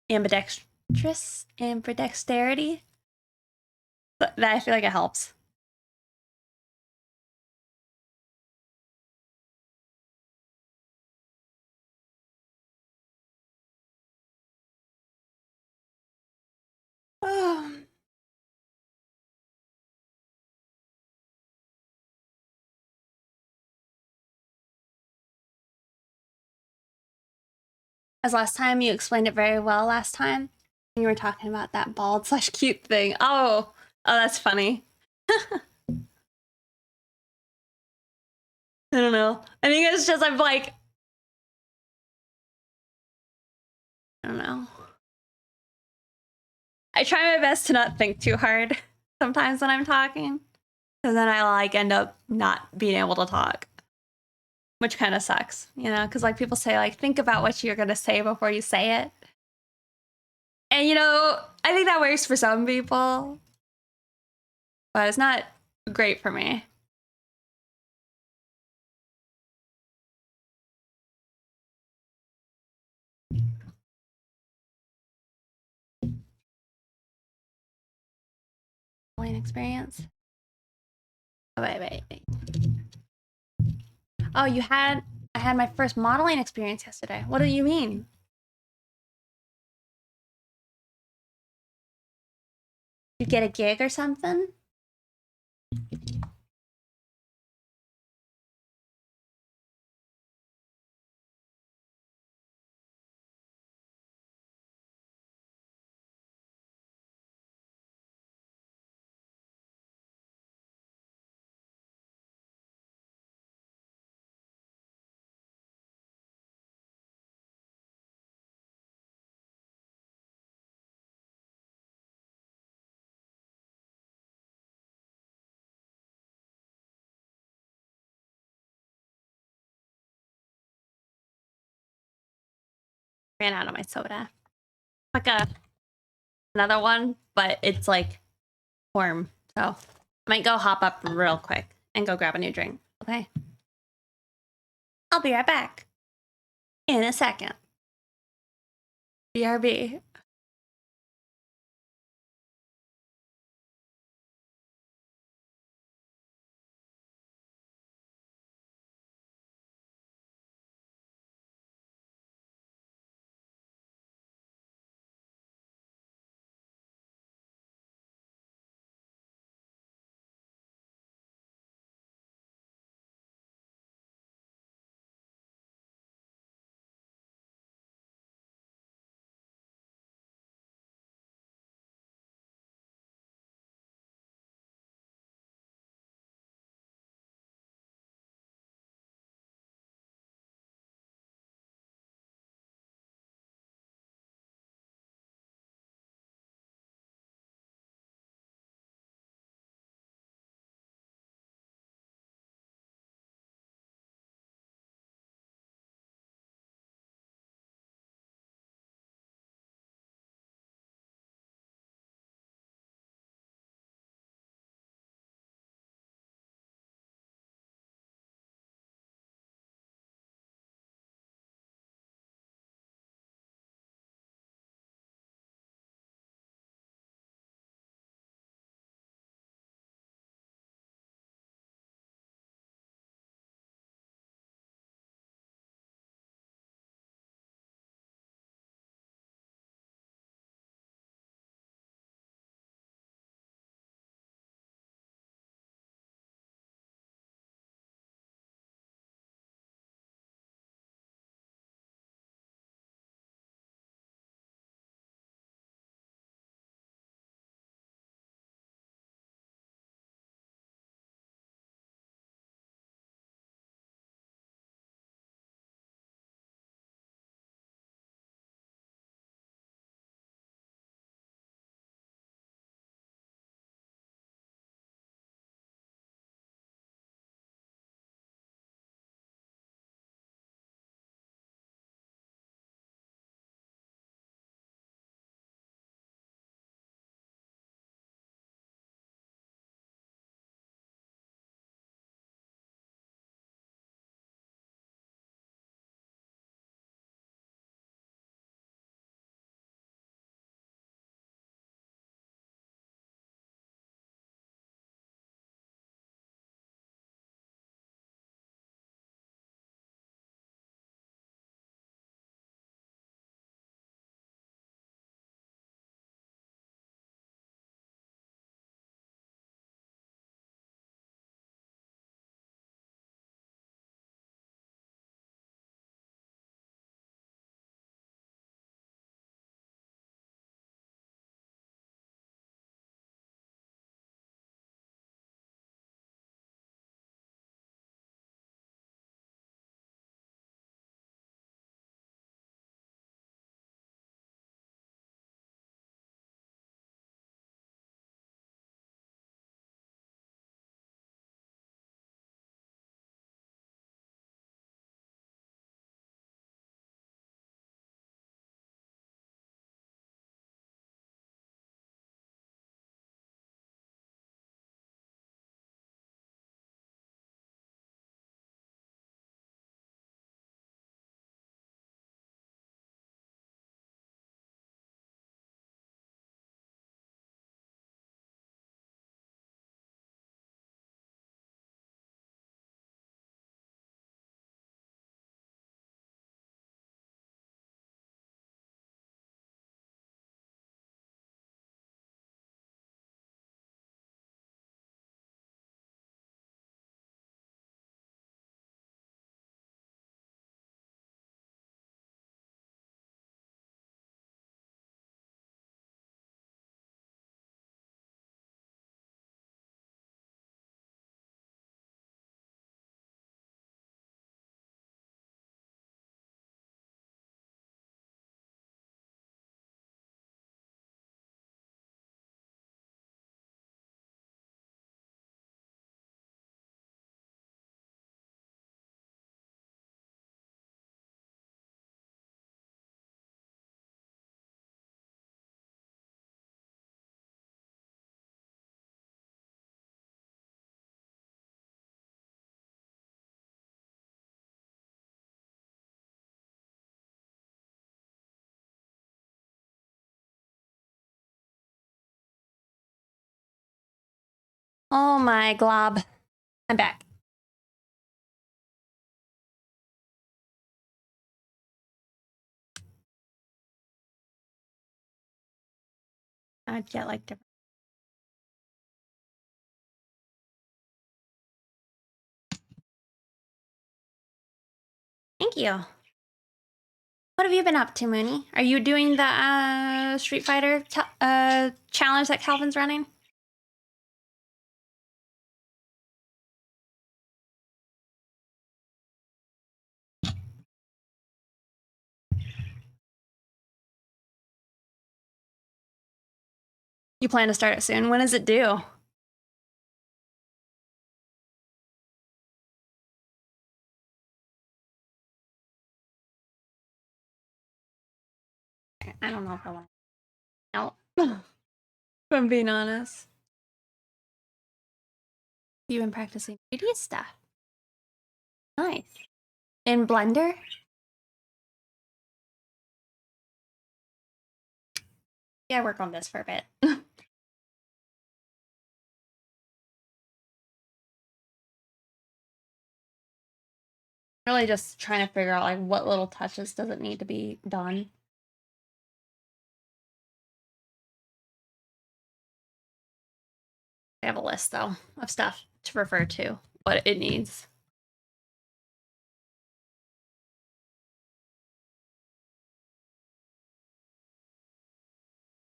Ambidexterity. But that I feel like it helps. As last time, you explained it very well last time. You were talking about that bald slash cute thing. Oh, that's funny. I don't know. I think it's just I'm like, I don't know. I try my best to not think too hard sometimes when I'm talking, because then I like end up not being able to talk, which kind of sucks, you know? Because like people say, like think about what you're gonna say before you say it, and you know, I think that works for some people, but it's not great for me. modeling experience? Oh, wait. Oh, I had my first modeling experience yesterday. What do you mean? You get a gig or something? Ran out of my soda. Like another one, but it's like warm. So I might go hop up real quick and go grab a new drink. Okay. I'll be right back in a second. BRB. Oh my glob. I'm back. I'd get like different. Thank you. What have you been up to, Mooney? Are you doing the Street Fighter challenge that Calvin's running? You plan to start it soon? When is it due? I don't know if I want to. No. If I'm being honest. You've been practicing 3D stuff. Nice. In Blender? Yeah, work on this for a bit. Really just trying to figure out like what little touches does it need to be done. I have a list though of stuff to refer to, what it needs.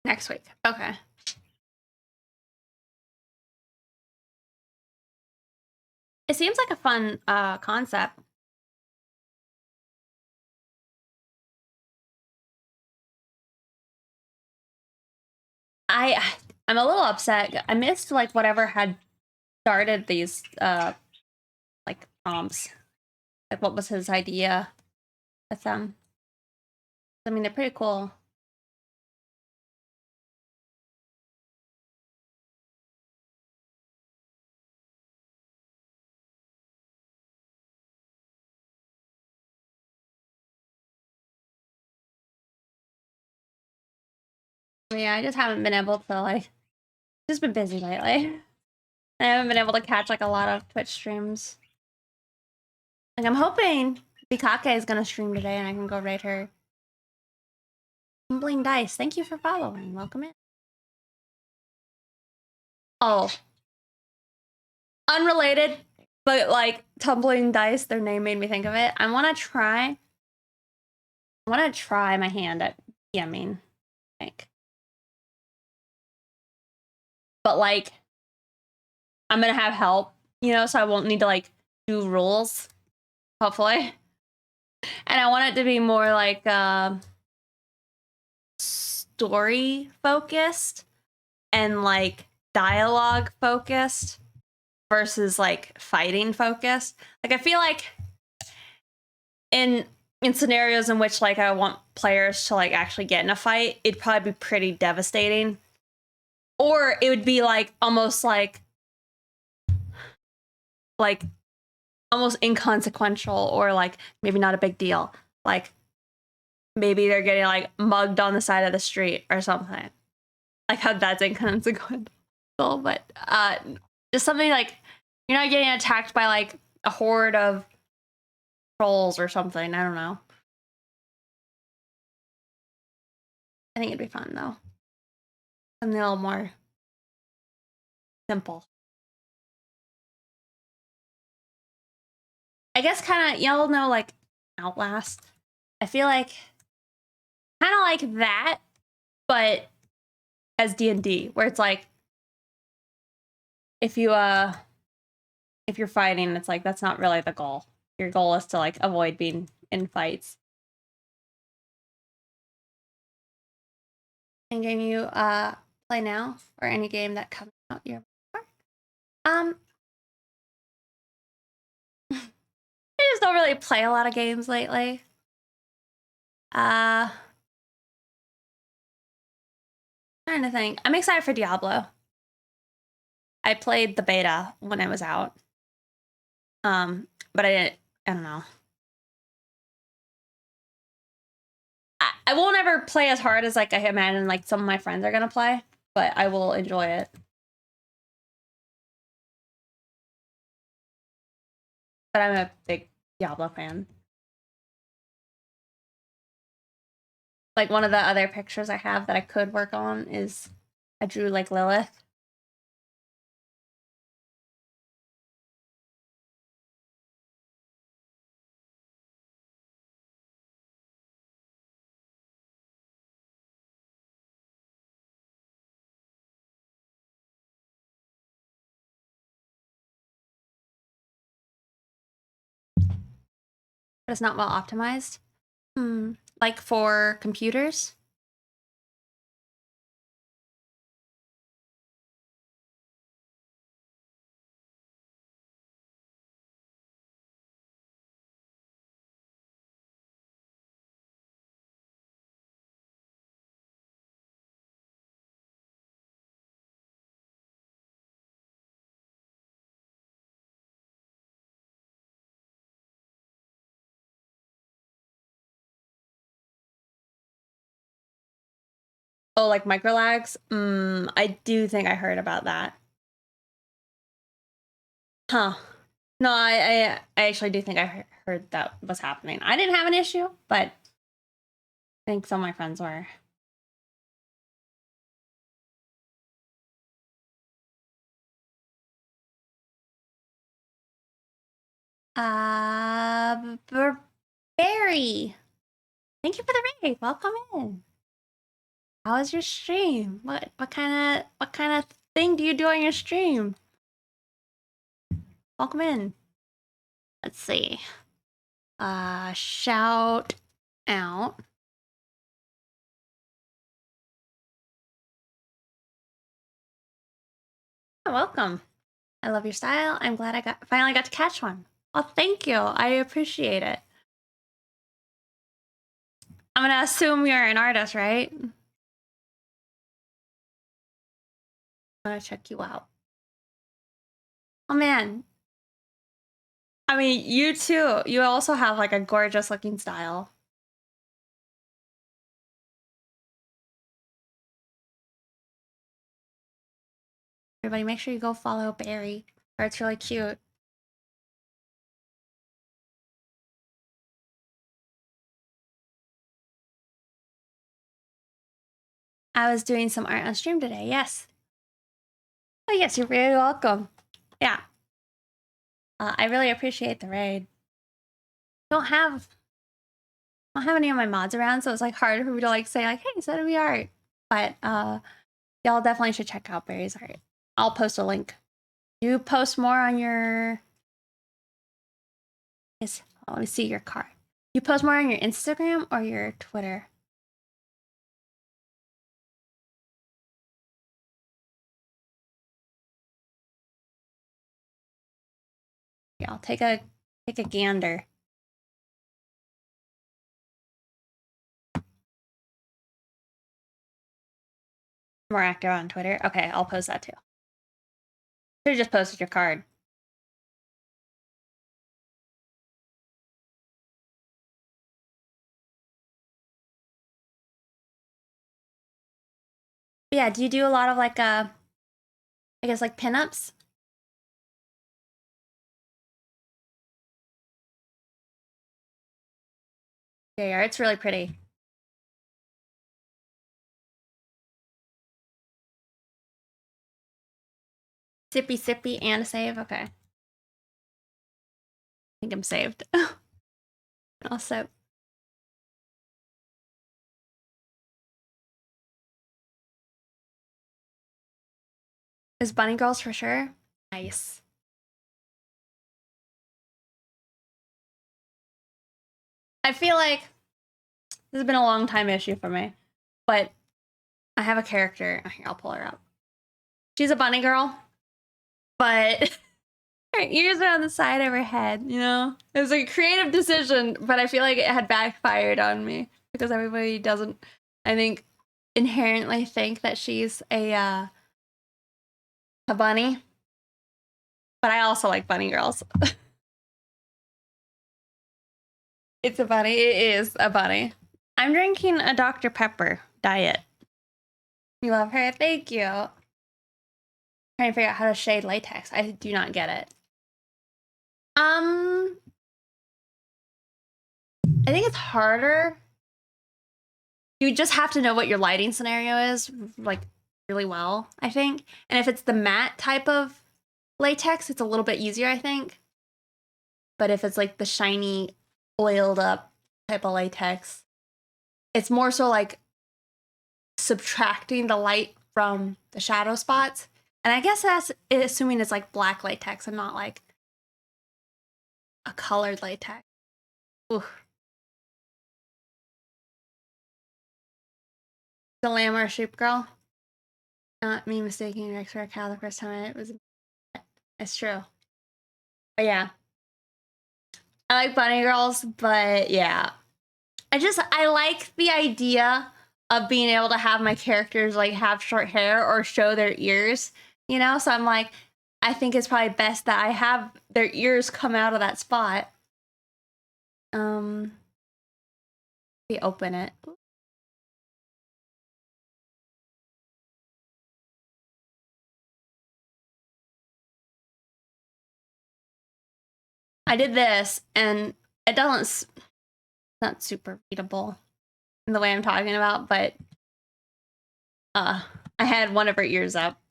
Next week. Okay. It seems like a fun concept. I'm a little upset. I missed like whatever had started these like prompts. Like what was his idea with them? I mean, they're pretty cool. But yeah, I just haven't been able to like just been busy lately. I haven't been able to catch like a lot of Twitch streams. Like I'm hoping Bikake is gonna stream today and I can go raid her. Tumbling Dice, thank you for following. Welcome in. Oh. Unrelated, but like Tumbling Dice, their name made me think of it. I wanna try my hand at PMing. Like. But like I'm gonna have help, you know, so I won't need to like do rules, hopefully. And I want it to be more like story focused and like dialogue focused versus like fighting focused. Like I feel like in scenarios in which like I want players to like actually get in a fight, it'd probably be pretty devastating. Or it would be like almost like almost inconsequential or like maybe not a big deal. Like maybe they're getting like mugged on the side of the street or something. Like how that's inconsequential. But just something like you're not getting attacked by like a horde of trolls or something. I don't know. I think it'd be fun though. Something a little more simple. I guess kind of y'all know like Outlast. I feel like kind of like that, but as D&D, where it's like if you're fighting, it's like that's not really the goal. Your goal is to like avoid being in fights. And game you play now or any game that comes out your I just don't really play a lot of games lately. Trying to think. I'm excited for Diablo. I played the beta when it was out. But I don't know. I won't ever play as hard as like I imagine like some of my friends are gonna play, but I will enjoy it. but I'm a big Diablo fan. Like one of the other pictures I have that I could work on is I drew like Lilith. But it's not well optimized. Like for computers? Oh, like micro lags? I do think I heard about that. Huh. No, I actually do think I heard that was happening. I didn't have an issue, but I think some of my friends were. Barry. Thank you for the raid. Welcome in. How was your stream? What kind of thing do you do on your stream? Welcome in. Let's see. Shout out. Welcome. I love your style. I'm glad I finally got to catch one. Well, thank you. I appreciate it. I'm gonna assume you're an artist, right? I'm gonna check you out. Oh man. I mean, you too. You also have like a gorgeous looking style. Everybody make sure you go follow Barry. It's really cute. I was doing some art on stream today, yes. Oh yes, you're very welcome. Yeah. I really appreciate the raid. Don't have any of my mods around, so it's like hard for me to like say like, hey, send me art. But y'all definitely should check out Barry's art. I'll post a link. You post more on your let me see your card. You post more on your Instagram or your Twitter? Yeah, I'll take a gander. More active on Twitter. Okay, I'll post that too. Should have just posted your card. But yeah, do you do a lot of like I guess like pinups? Yeah, it's really pretty. Sippy and a save. Okay. I think I'm saved. Also. Is Bunny Girls for sure? Nice. I feel like this has been a long time issue for me, but I have a character. Here, I'll pull her up. She's a bunny girl, but her ears are on the side of her head, you know? It was a creative decision, but I feel like it had backfired on me because everybody doesn't, I think, inherently think that she's a bunny. But I also like bunny girls. It's a bunny. It is a bunny. I'm drinking a Dr. Pepper diet. You love her? Thank you. Trying to figure out how to shade latex. I do not get it. I think it's harder. You just have to know what your lighting scenario is, like, really well, I think. And if it's the matte type of latex, it's a little bit easier, I think. But if it's like the shiny, oiled up type of latex, it's more so like subtracting the light from the shadow spots. And I guess that's assuming it's like black latex and not like a colored latex. Ooh. The lamb or sheep girl. Not me mistaking Rex for a cow the first time it was. It's true. But yeah. I like bunny girls, but yeah. I like the idea of being able to have my characters like have short hair or show their ears, you know? So I'm like, I think it's probably best that I have their ears come out of that spot. We open it. I did this and it doesn't, not super readable in the way I'm talking about, but I had one of her ears up.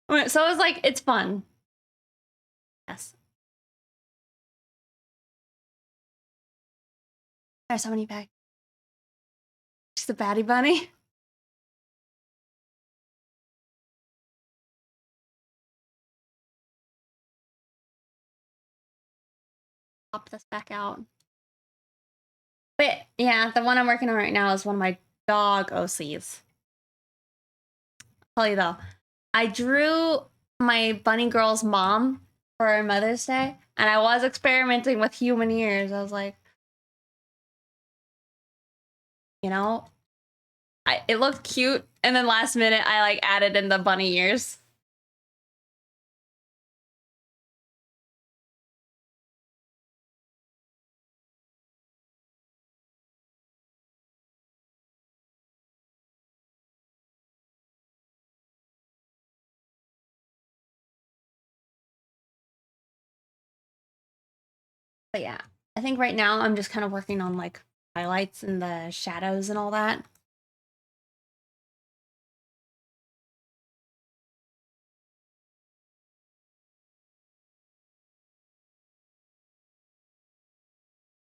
So it was like, it's fun. Yes. There's so many back. She's the baddie bunny. Pop this back out. But yeah, the one I'm working on right now is one of my dog OCs. I'll tell you though, I drew my bunny girl's mom for Mother's Day, and I was experimenting with human ears. I was like, you know, it looked cute, and then last minute I like added in the bunny ears. But yeah, I think right now I'm just kind of working on like highlights and the shadows and all that.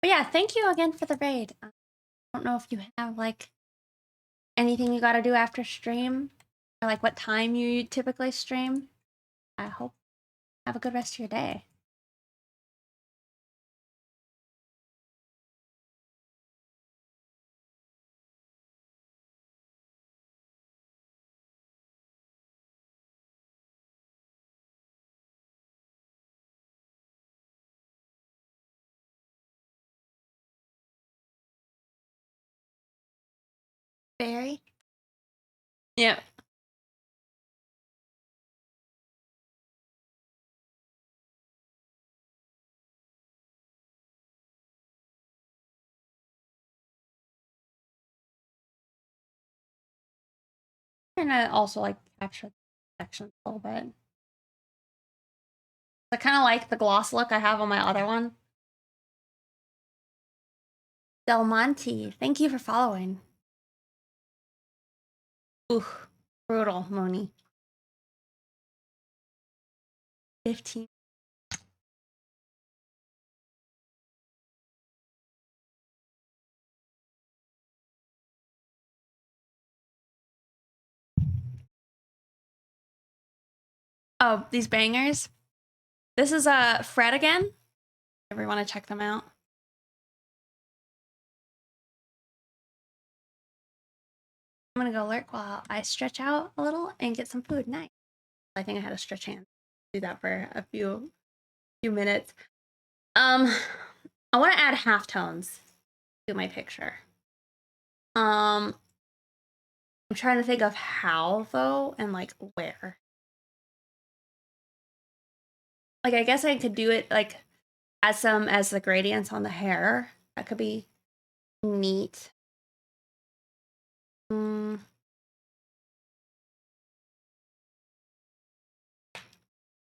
But yeah, thank you again for the raid. I don't know if you have like anything you got to do after stream or like what time you typically stream. I hope you have a good rest of your day. Barry? Yeah. And I also like capture the sections a little bit. I kind of like the gloss look I have on my other one. Del Monte, thank you for following. Ooh, brutal, Moni. 15. Oh, these bangers. This is Fred again. If you want to check them out. I'm gonna go lurk while I stretch out a little and get some food. Nice. I think I had a stretch hand. Do that for a few minutes. I want to add halftones to my picture. I'm trying to think of how though and like where. Like I guess I could do it like as the gradients on the hair. That could be neat.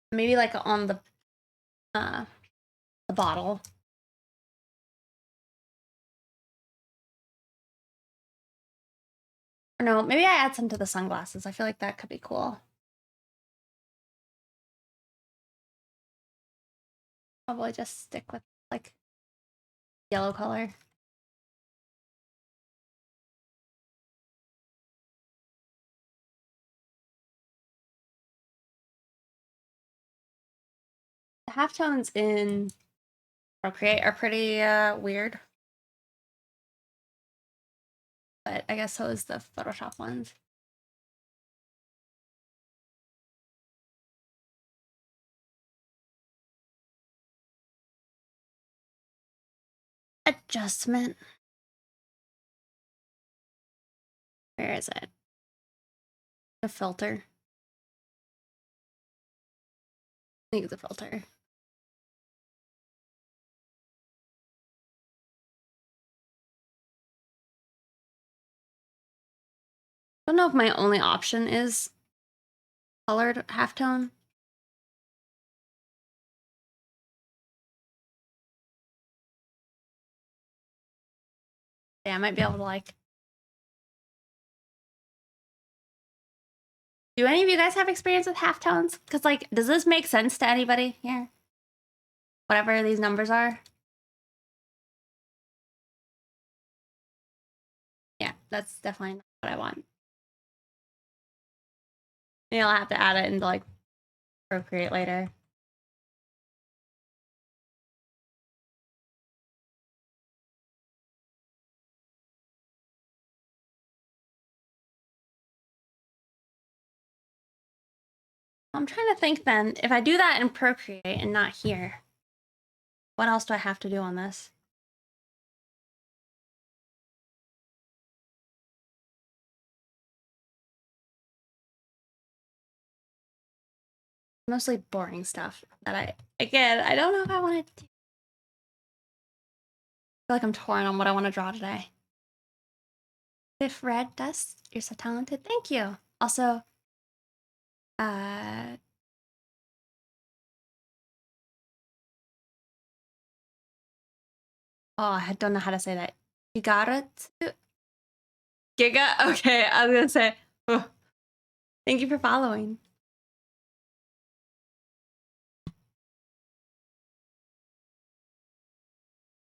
Maybe like on the the bottle. Or no, maybe I add some to the sunglasses. I feel like that could be cool. Probably just stick with like yellow color. The halftones in Procreate are pretty weird. But I guess so is the Photoshop ones. Adjustment. Where is it? The filter. I think it's a filter. I don't know if my only option is colored halftone. Yeah, I might be able to like. Do any of you guys have experience with halftones? Because like, does this make sense to anybody here? Whatever these numbers are. Yeah, that's definitely not what I want. Maybe I'll have to add it into like Procreate later. I'm trying to think then, if I do that in Procreate and not here, what else do I have to do on this? Mostly boring stuff that again, I don't know if I want to do. I feel like I'm torn on what I want to draw today. If Red Dust, you're so talented. Thank you. Also, oh, I don't know how to say that. Gigarat? Giga? Okay, I was gonna say, oh, thank you for following.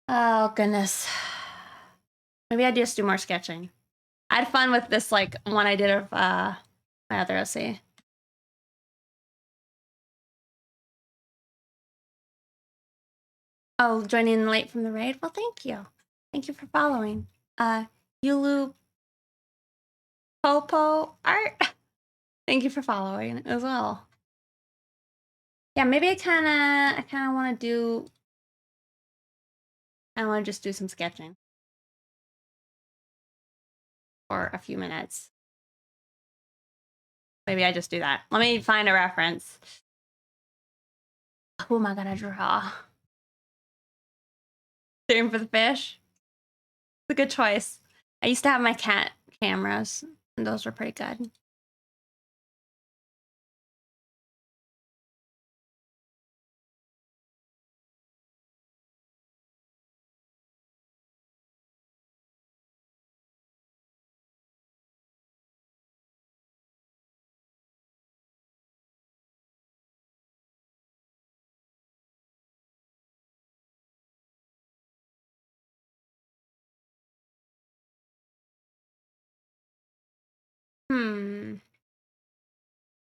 Oh, goodness. Maybe I just do more sketching. I had fun with this, like, one I did of my other OC. Oh, joining in late from the raid? Well, thank you. Thank you for following. Yulu Popo Art? Thank you for following as well. Yeah, maybe I kinda wanna do... I wanna just do some sketching. For a few minutes. Maybe I just do that. Let me find a reference. Who am I gonna draw? Shooting for the fish? It's a good choice. I used to have my cat cameras, and those were pretty good.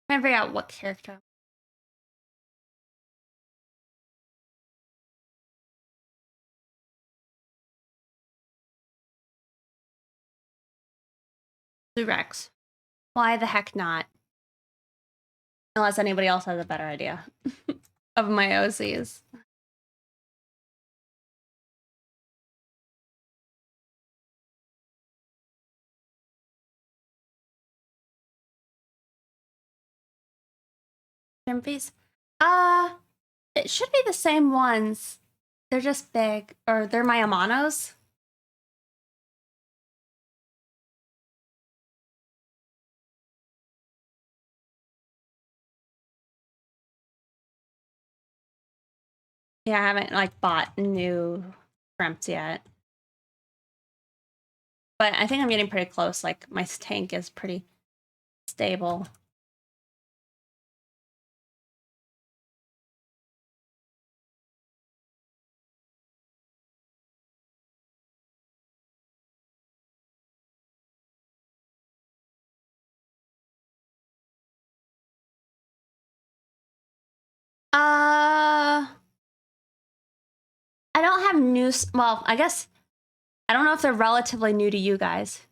Trying to figure out what character. Blue Rex. Why the heck not? Unless anybody else has a better idea of my OCs. Shrimpies? It should be the same ones. They're just big, or they're my Amanos. Yeah, I haven't like bought new shrimps yet. But I think I'm getting pretty close. Like my tank is pretty stable. I don't have new. Well, I guess I don't know if they're relatively new to you guys.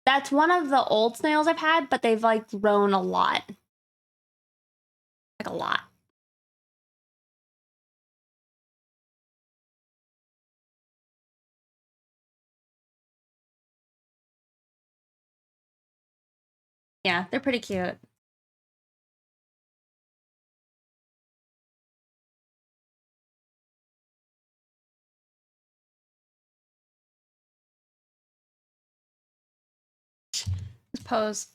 That's one of the old snails I've had, but they've like grown a lot. Like a lot. Yeah, they're pretty cute. This pose.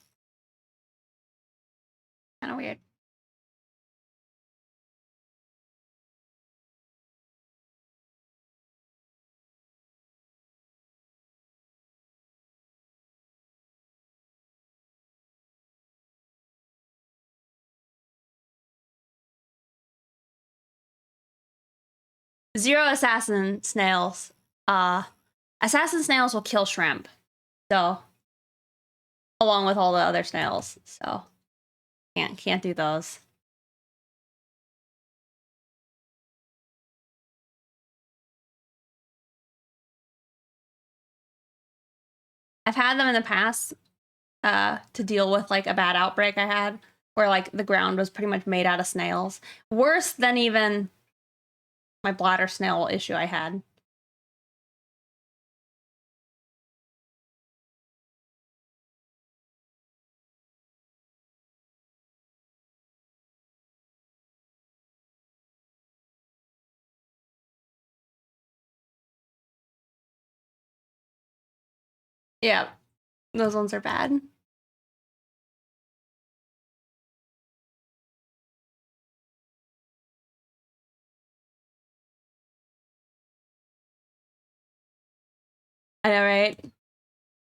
Kind of weird. Zero assassin snails. Assassin snails will kill shrimp. So, along with all the other snails. So, can't do those. I've had them in the past to deal with like a bad outbreak I had where like the ground was pretty much made out of snails. Worse than even my bladder snail issue I had. Yeah, those ones are bad. I know, right?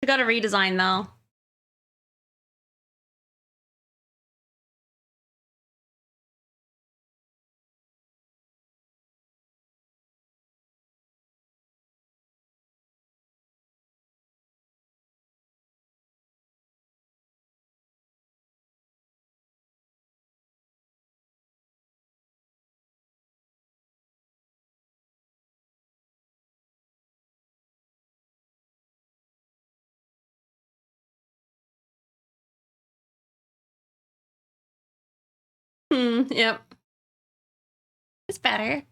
I got a redesign though. Yep. It's better.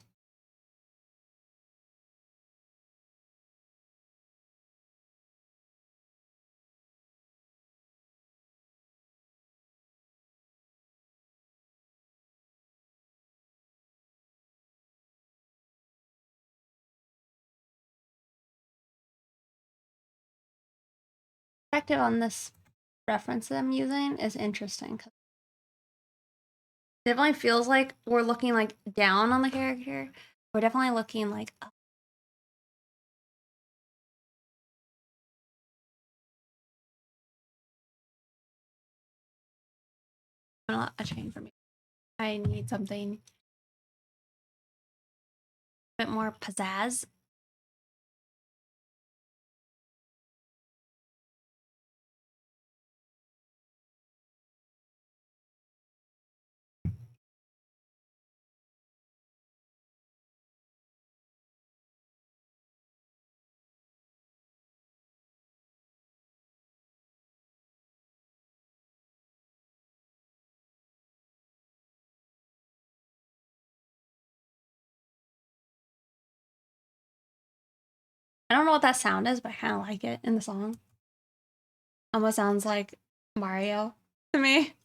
Perspective on this reference that I'm using is interesting. It definitely feels like we're looking like down on the character. We're definitely looking like up. Not a chain for me. I need something a bit more pizzazz. I don't know what that sound is, but I kind of like it in the song. Almost sounds like Mario to me.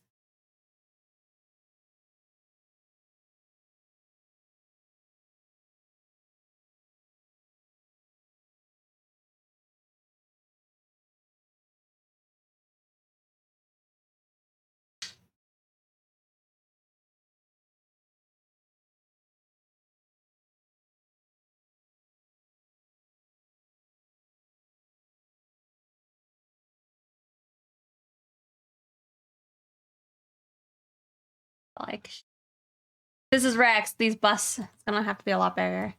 Like, this is Rex. These busts, it's gonna have to be a lot bigger.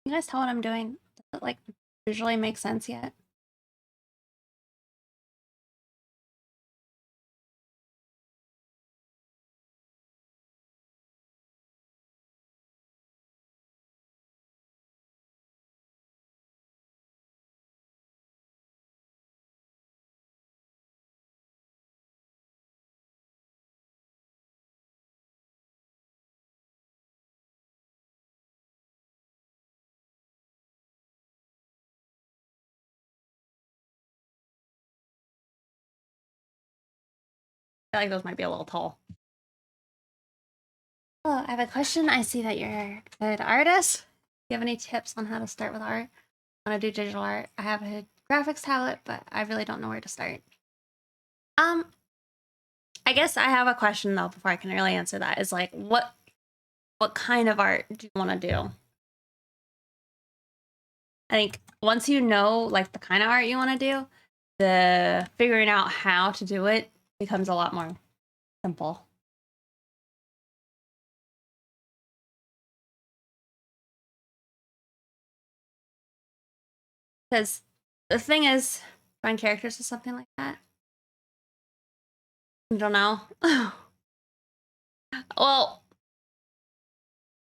You guys tell what I'm doing? Does it like visually make sense yet? I feel like those might be a little tall. Oh, I have a question. I see that you're a good artist. Do you have any tips on how to start with art? I want to do digital art. I have a graphics tablet, but I really don't know where to start. I guess I have a question though before I can really answer that. Is like, what kind of art do you want to do? I think once you know like the kind of art you want to do, the figuring out how to do it becomes a lot more simple. Because the thing is, drawing characters or something like that. I don't know. Well,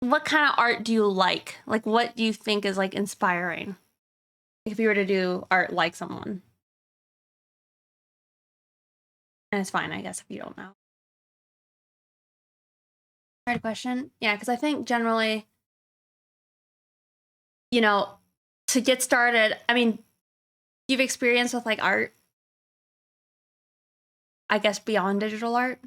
what kind of art do you like? Like, what do you think is like inspiring? If you were to do art like someone, and it's fine, I guess, if you don't know. Hard question. Yeah, because I think generally, you know, to get started, I mean, you've experience with like art, I guess, beyond digital art.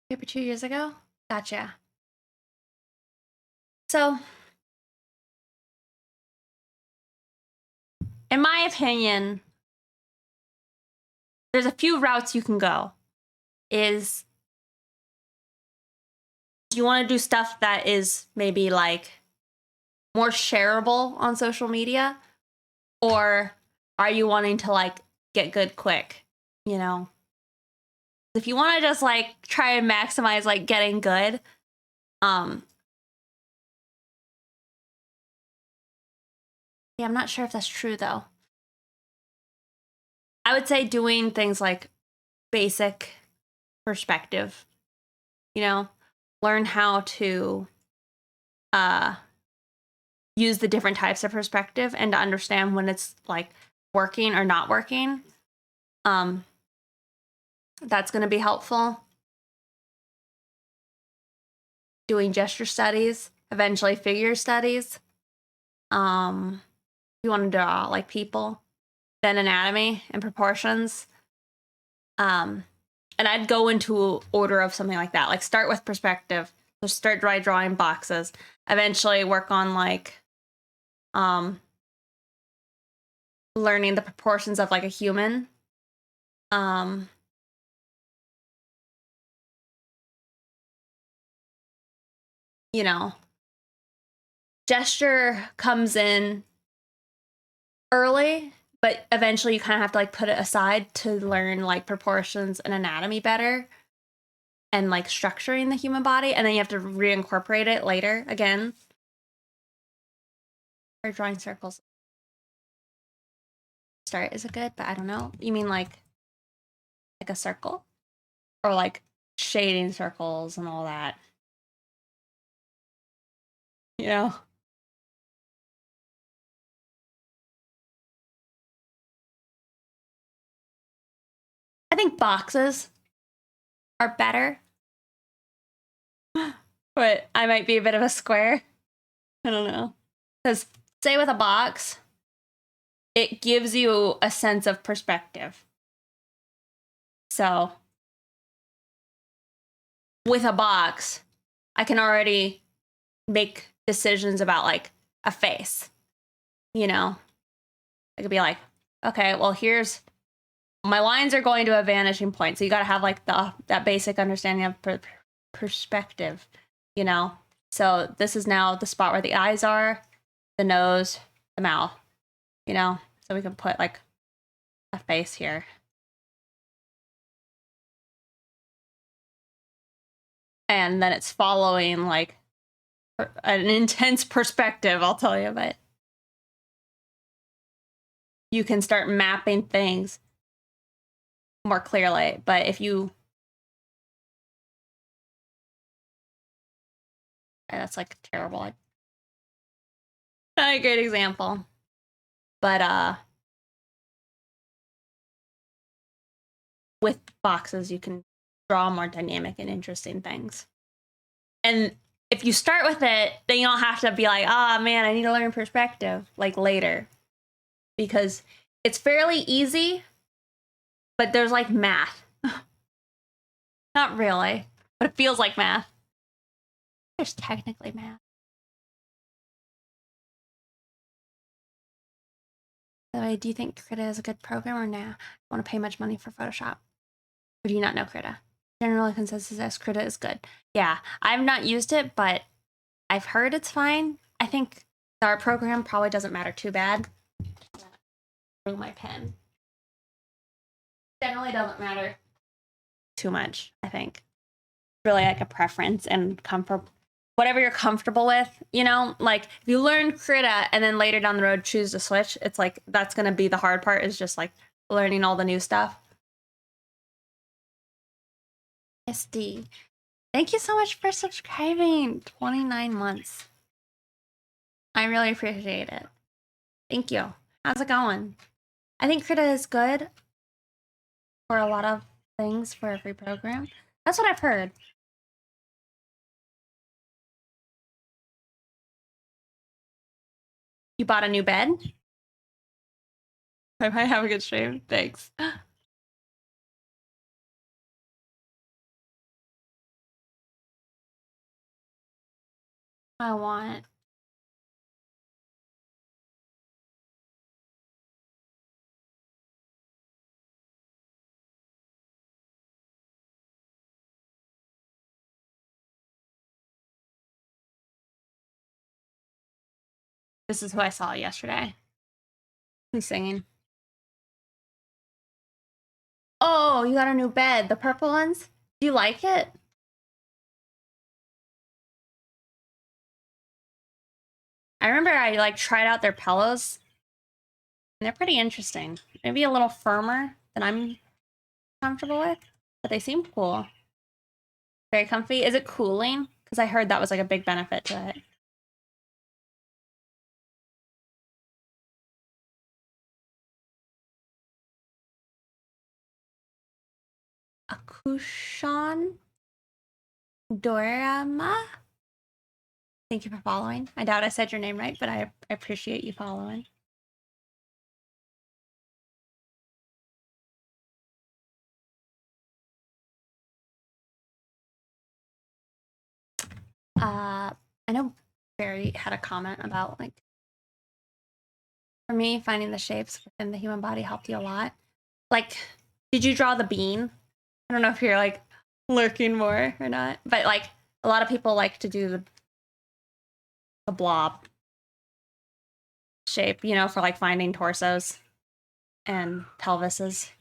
Paper 2 years ago? Gotcha. So, in my opinion, there's a few routes you can go. Is do you want to do stuff that is maybe like more shareable on social media? Or are you wanting to like get good quick? You know? If you want to just like try and maximize like getting good, um yeah, I'm not sure if that's true though. I would say doing things like basic perspective, you know, learn how to uh use the different types of perspective and to understand when it's like working or not working. Um that's going to be helpful. Doing gesture studies, eventually figure studies. You want to draw like people, then anatomy and proportions. And I'd go into order of something like that. Like start with perspective. So start by drawing boxes. Eventually work on like learning the proportions of like a human. You know, gesture comes in early, but eventually you kind of have to like put it aside to learn like proportions and anatomy better and like structuring the human body, and then you have to reincorporate it later again. Or drawing circles. Start is it good, but I don't know. You mean like a circle? Or like shading circles and all that. You know? I think boxes are better. But I might be a bit of a square. I don't know. Because, say, with a box, it gives you a sense of perspective. So, with a box, I can already make decisions about like a face. You know, I could be like, okay, well, here's my lines are going to a vanishing point. So you got to have like that basic understanding of perspective, you know? So this is now the spot where the eyes are, the nose, the mouth, you know? So we can put like a face here. And then it's following like an intense perspective, I'll tell you, but you can start mapping things more clearly. But if you, that's like terrible. Not a great example. But with boxes, you can draw more dynamic and interesting things. And if you start with it, then you don't have to be like, oh man, I need to learn perspective like later. Because it's fairly easy, but there's like math. Not really, but it feels like math. There's technically math. By the way, do you think Krita is a good program or nah? I want to pay much money for Photoshop. Or do you not know Krita? General consensus is Krita is good. Yeah, I've not used it, but I've heard it's fine. I think our program probably doesn't matter too bad. Through my pen. Generally doesn't matter too much, I think. Really like a preference and comfort, whatever you're comfortable with, you know? Like if you learn Krita and then later down the road choose to switch, it's like that's gonna be the hard part, is just like learning all the new stuff. SD. Thank you so much for subscribing. 29 months. I really appreciate it. Thank you. How's it going? I think Krita is good for a lot of things for a free program. That's what I've heard. You bought a new bed? I might have a good stream. Thanks. I want. This is who I saw yesterday. Who's singing? Oh, you got a new bed. The purple ones? Do you like it? I remember I like tried out their pillows. And they're pretty interesting. Maybe a little firmer than I'm comfortable with, but they seem cool. Very comfy. Is it cooling? Because I heard that was like a big benefit to it. Akushan Dorama. Thank you for following. I doubt I said your name right, but I appreciate you following. I know Barry had a comment about like, for me, finding the shapes within the human body helped you a lot. Like, did you draw the bean? I don't know if you're like lurking more or not, but like a lot of people like to do the blob shape, you know, for like finding torsos and pelvises.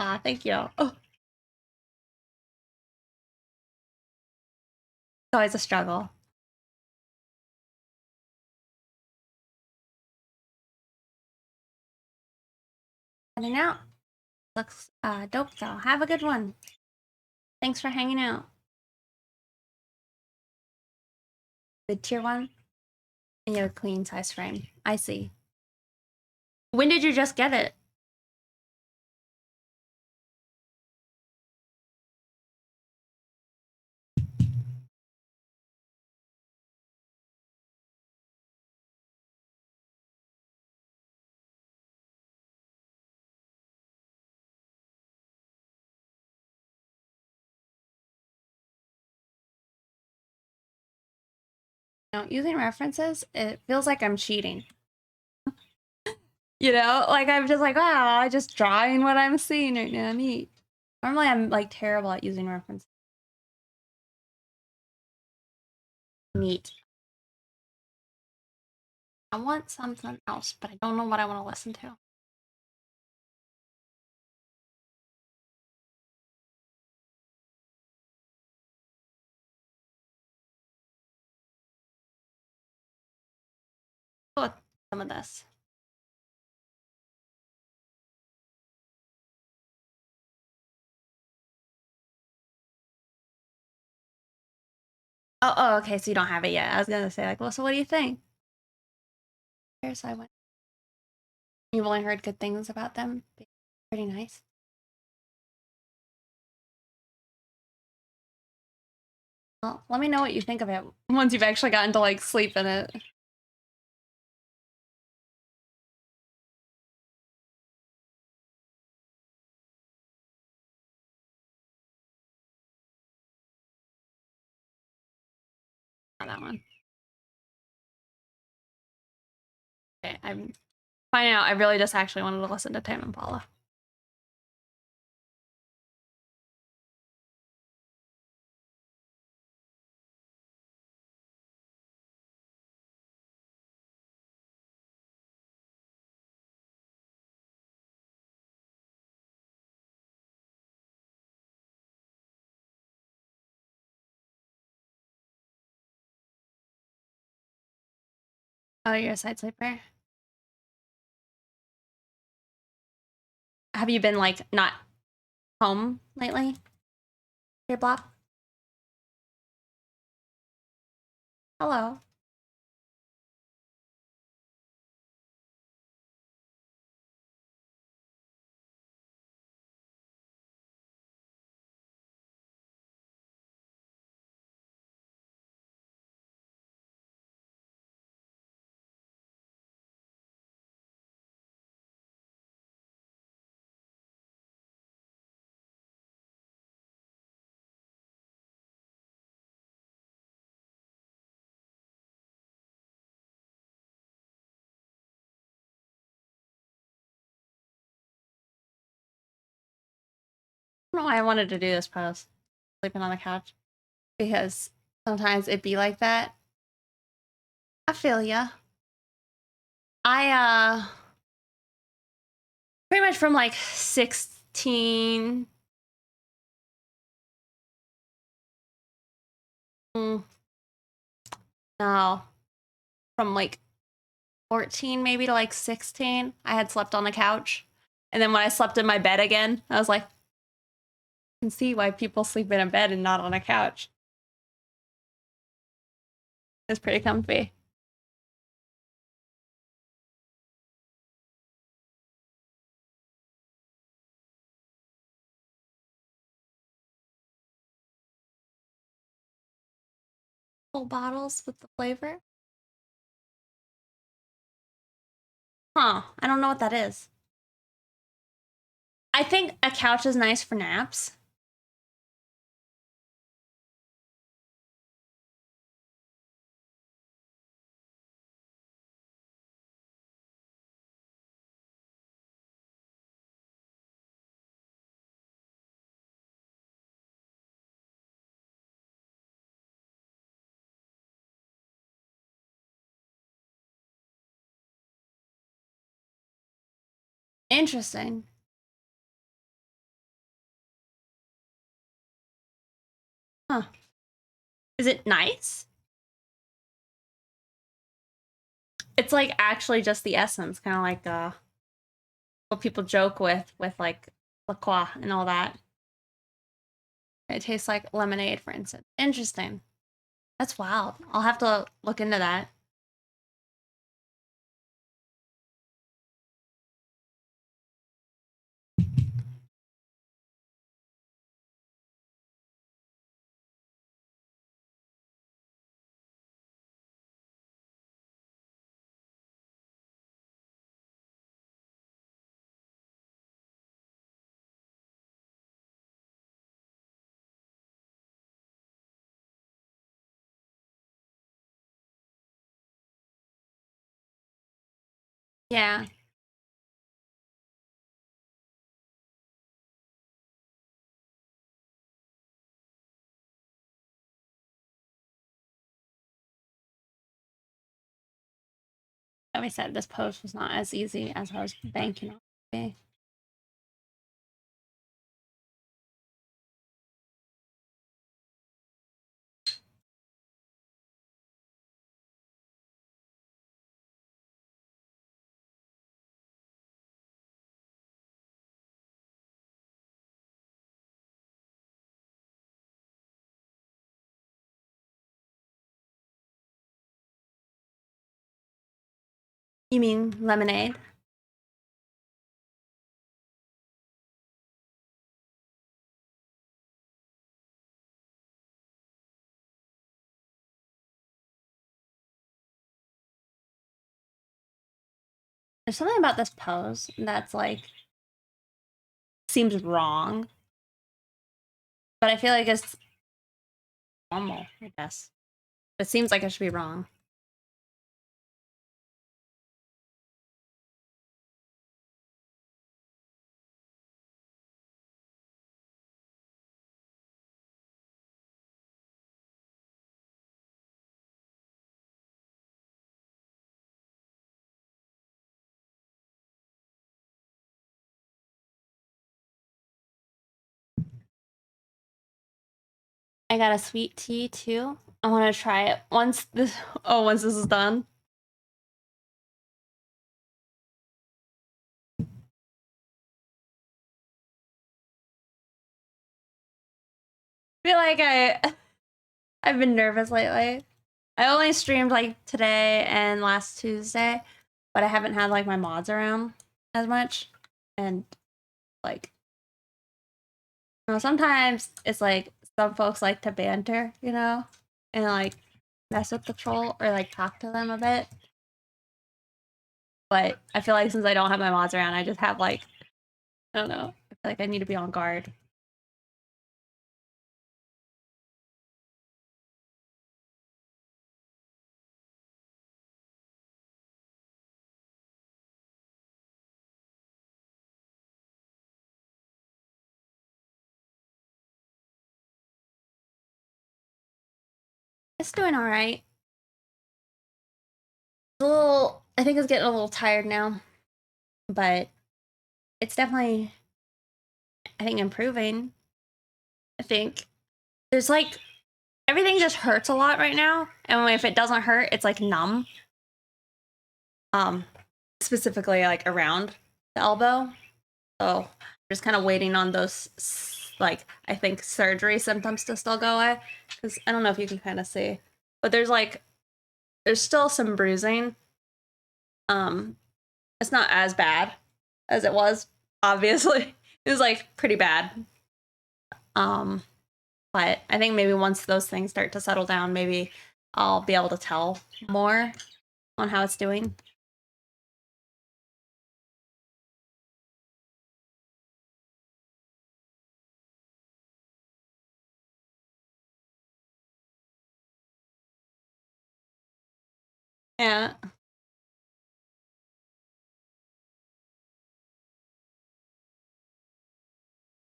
Ah, thank you. Oh. It's always a struggle. Heading out. Looks dope though. Have a good one. Thanks for hanging out. The tier 1. And you have a queen size frame. I see. When did you just get it? Using references, it feels like I'm cheating. You know, like I'm just like, wow, I just drawing what I'm seeing right now. Neat. Normally, I'm like terrible at using references. Neat. I want something else, but I don't know what I want to listen to. Go with some of this. Oh, okay. So you don't have it yet. I was gonna say like, well, so what do you think? Here's I went. You've only heard good things about them. Pretty nice. Well, let me know what you think of it once you've actually gotten to like sleep in it. On that one. Okay, I'm finding out I really just actually wanted to listen to Tame Impala. Oh, you're a side sleeper? Have you been like not home lately? Your block? Hello. I don't know why I wanted to do this post, sleeping on the couch, because sometimes it be like that. I feel ya. I pretty much from like 16. No, from like 14 maybe to like 16, I had slept on the couch. And then when I slept in my bed again, I was like, I can see why people sleep in a bed and not on a couch. It's pretty comfy. Full bottles with the flavor. Huh, I don't know what that is. I think a couch is nice for naps. Interesting. Huh. Is it nice? It's like actually just the essence, kind of like what people joke with like La Croix and all that. It tastes like lemonade, for instance. Interesting. That's wild. I'll have to look into that. Yeah. Like we said, this post was not as easy as I was banking on it to be. You mean lemonade? There's something about this pose that's like seems wrong, but I feel like it's normal, I guess. It seems like it should be wrong. I got a sweet tea too. I want to try it once this. Oh, once this is done. I feel like I've been nervous lately. I only streamed like today and last Tuesday, but I haven't had like my mods around as much, and like, you know, sometimes it's like some folks like to banter, you know, and like mess with the troll or like talk to them a bit. But I feel like since I don't have my mods around, I just have like, I don't know, I feel like I need to be on guard. It's doing all right. A little, I think it's getting a little tired now, but it's definitely, I think, improving. I think there's like everything just hurts a lot right now, and if it doesn't hurt, it's like numb. Specifically like around the elbow. So just kind of waiting on those like I think surgery symptoms to still go away, because I don't know if you can kind of see, but there's still some bruising. It's not as bad as it was. Obviously, it was like pretty bad. But I think maybe once those things start to settle down, maybe I'll be able to tell more on how it's doing. Yeah.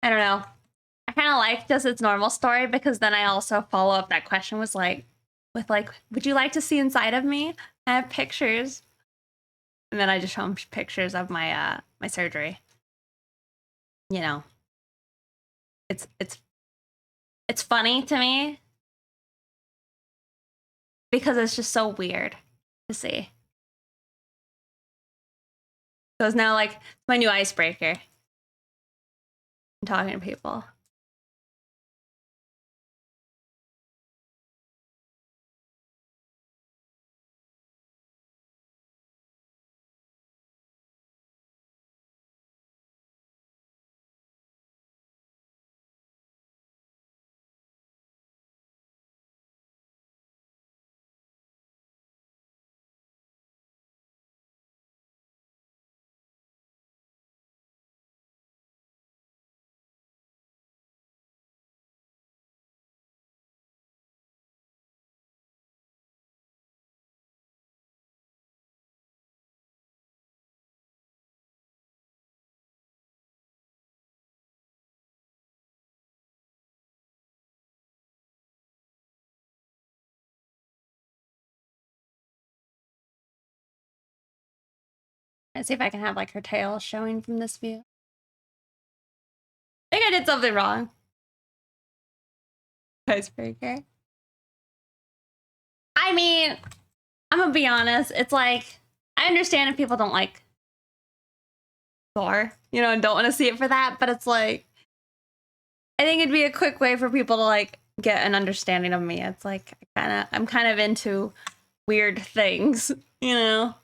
I don't know. I kind of like just its normal story, because then I also follow up that question was like with like, would you like to see inside of me? I have pictures, and then I just show them pictures of my surgery. You know, it's funny to me because it's just so weird to see. So it's now like my new icebreaker. I'm talking to people. Let's see if I can have like her tail showing from this view. I think I did something wrong. Icebreaker. I mean, I'm gonna be honest. It's like, I understand if people don't like Thor, you know, and don't want to see it for that, but it's like, I think it'd be a quick way for people to like get an understanding of me. It's like, I'm kind of into weird things, you know?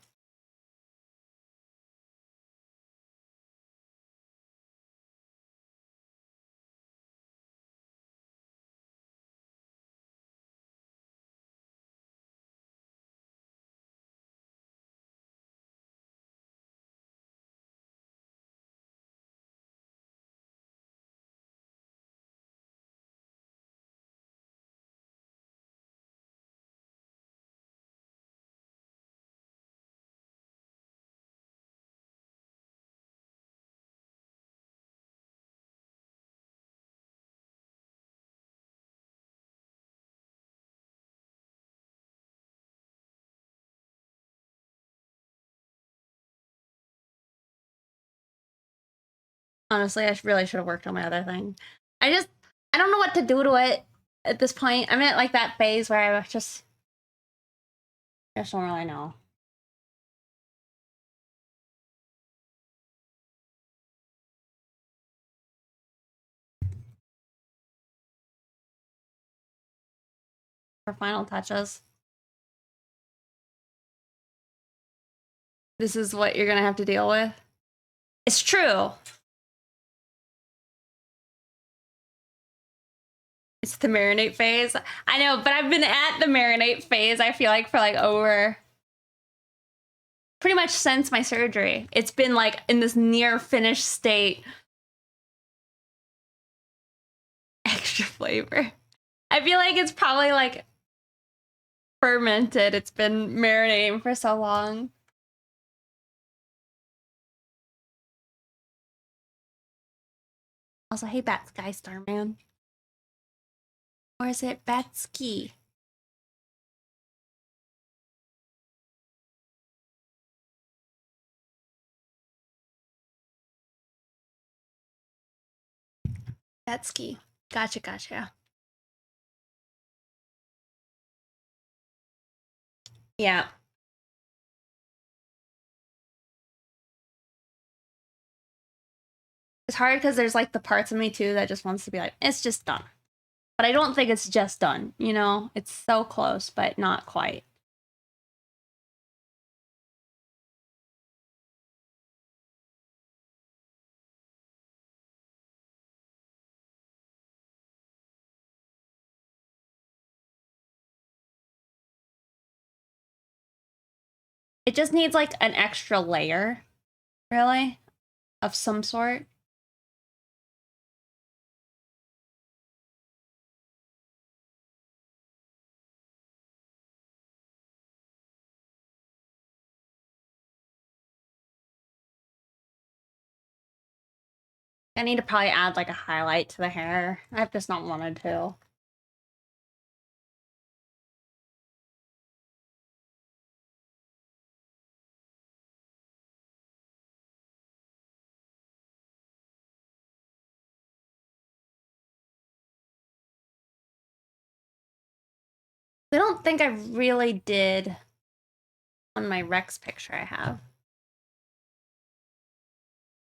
Honestly, I really should have worked on my other thing. I don't know what to do to it at this point. I'm at like that phase where I just don't really know. For final touches. This is what you're gonna have to deal with. It's true. It's the marinate phase. I know, but I've been at the marinate phase, I feel like, for like over pretty much since my surgery. It's been like in this near finished state. Extra flavor. I feel like it's probably like fermented. It's been marinating for so long. Also, hey, Bat Sky Starman. Or is it Batsky? Batsky. Gotcha, gotcha. Yeah. It's hard because there's like the parts of me too that just wants to be like, it's just done. But I don't think it's just done, you know? It's so close, but not quite. It just needs like an extra layer, really, of some sort. I need to probably add like a highlight to the hair. I've just not wanted to. I don't think I really did on my Rex picture I have.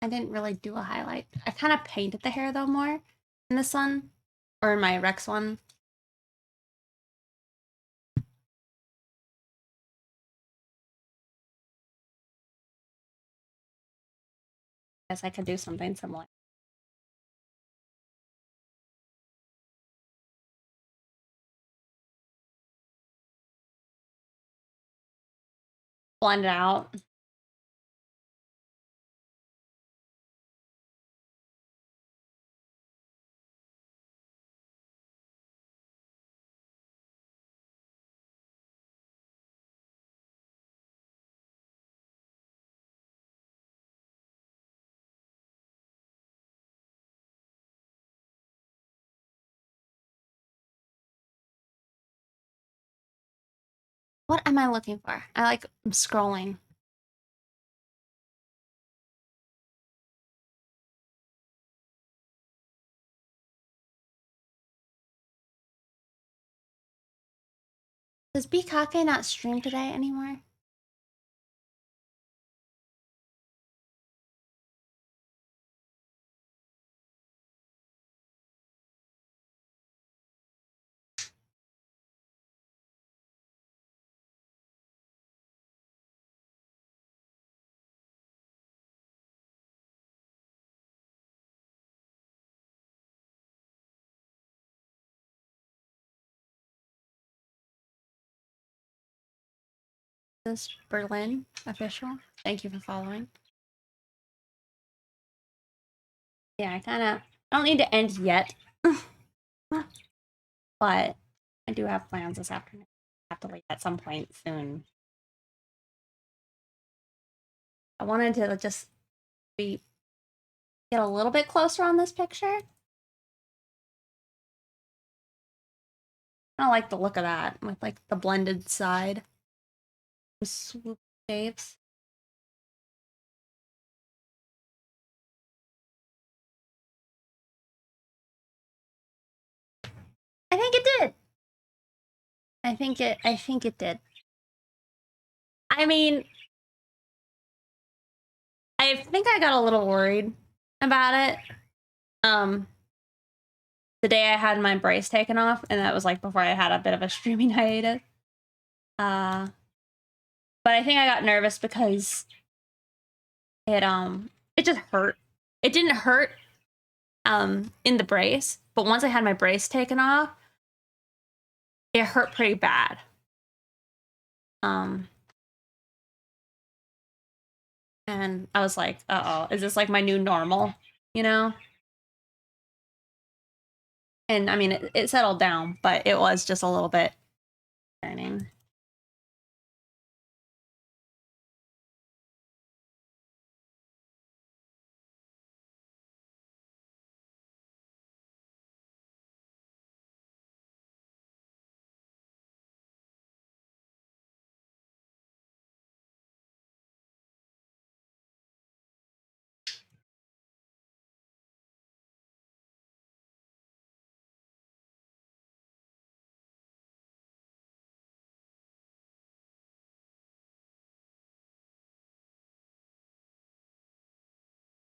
I didn't really do a highlight. I kind of painted the hair though more in this one, or in my Rex one. Guess I could do something similar. Blend it out. What am I looking for? I'm scrolling. Does Bkake not stream today anymore? This Berlin official. Thank you for following. Yeah, I don't need to end yet. But I do have plans this afternoon. I have to leave at some point soon. I wanted to just get a little bit closer on this picture. I don't like the look of that with like the blended side. The swoop shapes. I think it did. I think it did. I mean, I think I got a little worried about it. The day I had my brace taken off, and that was like before I had a bit of a streaming hiatus. But I think I got nervous because it just hurt. It didn't hurt in the brace, but once I had my brace taken off, it hurt pretty bad. And I was like, uh-oh, is this like my new normal, you know? And I mean, it settled down, but it was just a little bit concerning.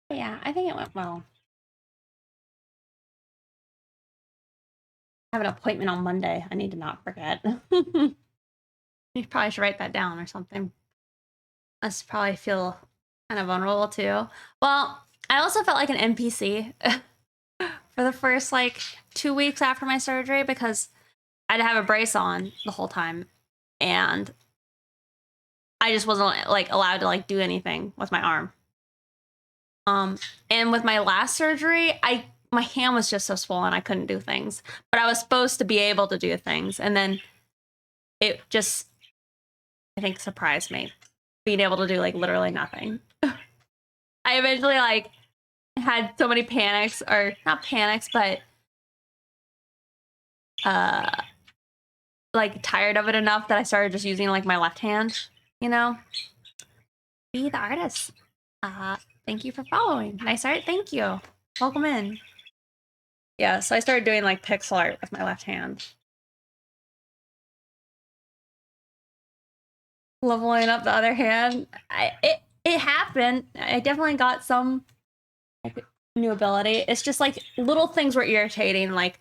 But yeah, I think it went well. I have an appointment on Monday. I need to not forget. You probably should write that down or something. I probably feel kind of vulnerable too. Well, I also felt like an NPC for the first like 2 weeks after my surgery because I had to have a brace on the whole time, and I just wasn't like allowed to like do anything with my arm. And with my last surgery, my hand was just so swollen I couldn't do things, but I was supposed to be able to do things, and then it just, I think, surprised me being able to do like literally nothing. I eventually like had so many panics, or not panics, but like tired of it enough that I started just using like my left hand, you know? Be the artist. Thank you for following. Nice art, thank you. Welcome in. Yeah, so I started doing like pixel art with my left hand. Leveling up the other hand. It happened. I definitely got some like, new ability. It's just like little things were irritating. Like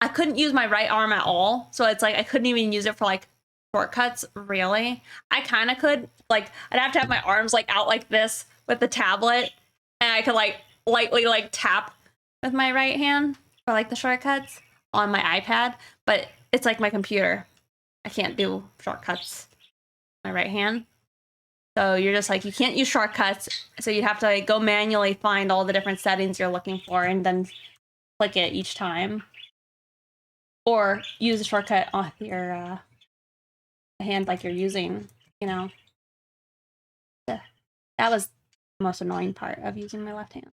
I couldn't use my right arm at all. So it's like I couldn't even use it for like shortcuts, really. I kind of could. Like I'd have to have my arms like out like this with the tablet, and I could like lightly like tap with my right hand for like the shortcuts on my iPad, but it's like my computer. I can't do shortcuts with my right hand. So you're just like, you can't use shortcuts. So you have to like go manually find all the different settings you're looking for and then click it each time. Or use a shortcut on your hand like you're using, you know. That was the most annoying part of using my left hand.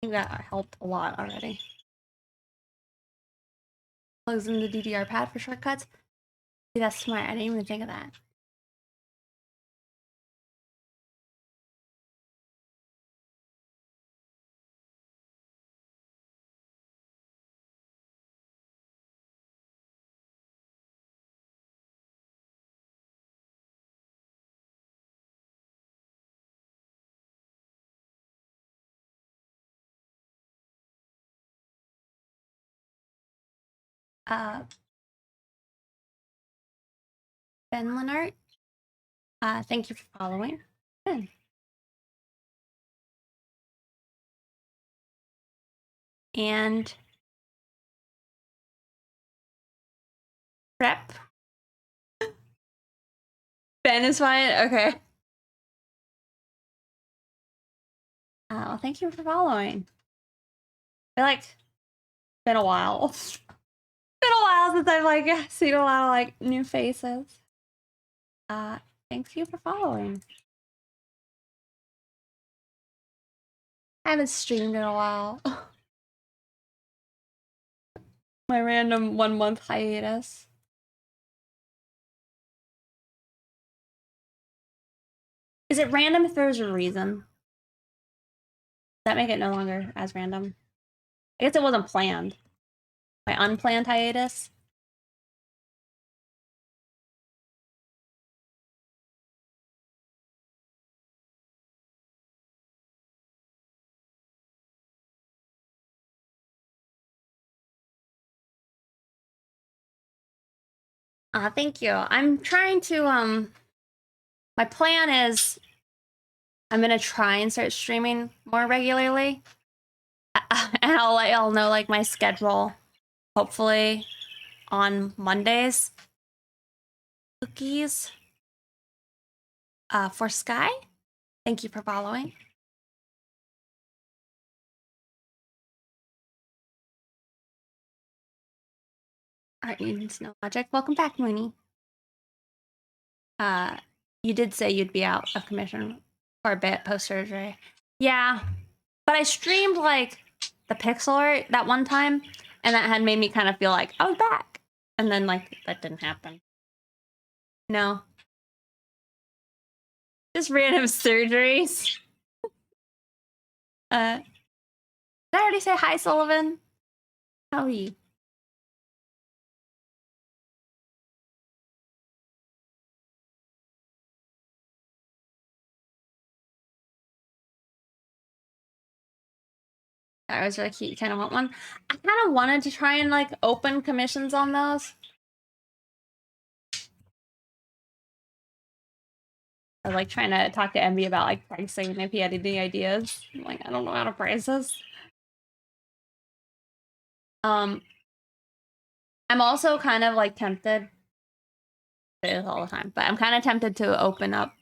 I think that helped a lot already. plugs in the DDR pad for shortcuts. See, that's smart. I didn't even think of that. Ben Lenart, thank you for following. Ben. And prep. Ben is fine. Okay. Well, thank you for following. I feel like it's been a while. It's been a while since I've like seen a lot of like new faces. Thank you for following. I haven't streamed in a while. My random 1 month hiatus. Is it random if there's a reason? Does that make it no longer as random? I guess it wasn't planned. My unplanned hiatus. Thank you. I'm trying to my plan is I'm gonna try and start streaming more regularly. And I'll let y'all know like my schedule, hopefully on Mondays. Cookies. For Sky, thank you for following. Art needs no logic. Welcome back, Mooney. You did say you'd be out of commission for a bit post surgery. Yeah, but I streamed like the pixel art that one time, and that had made me kind of feel like I was back. And then like that didn't happen. No. Just random surgeries. Did I already say hi, Sullivan? How are you? That was really cute. You kind of want one? I kind of wanted to try and like open commissions on those. I was like trying to talk to Envy about like pricing and if he had any ideas. I'm like, I don't know how to price this. I'm also kind of like tempted. I say this all the time, but I'm kind of tempted to open up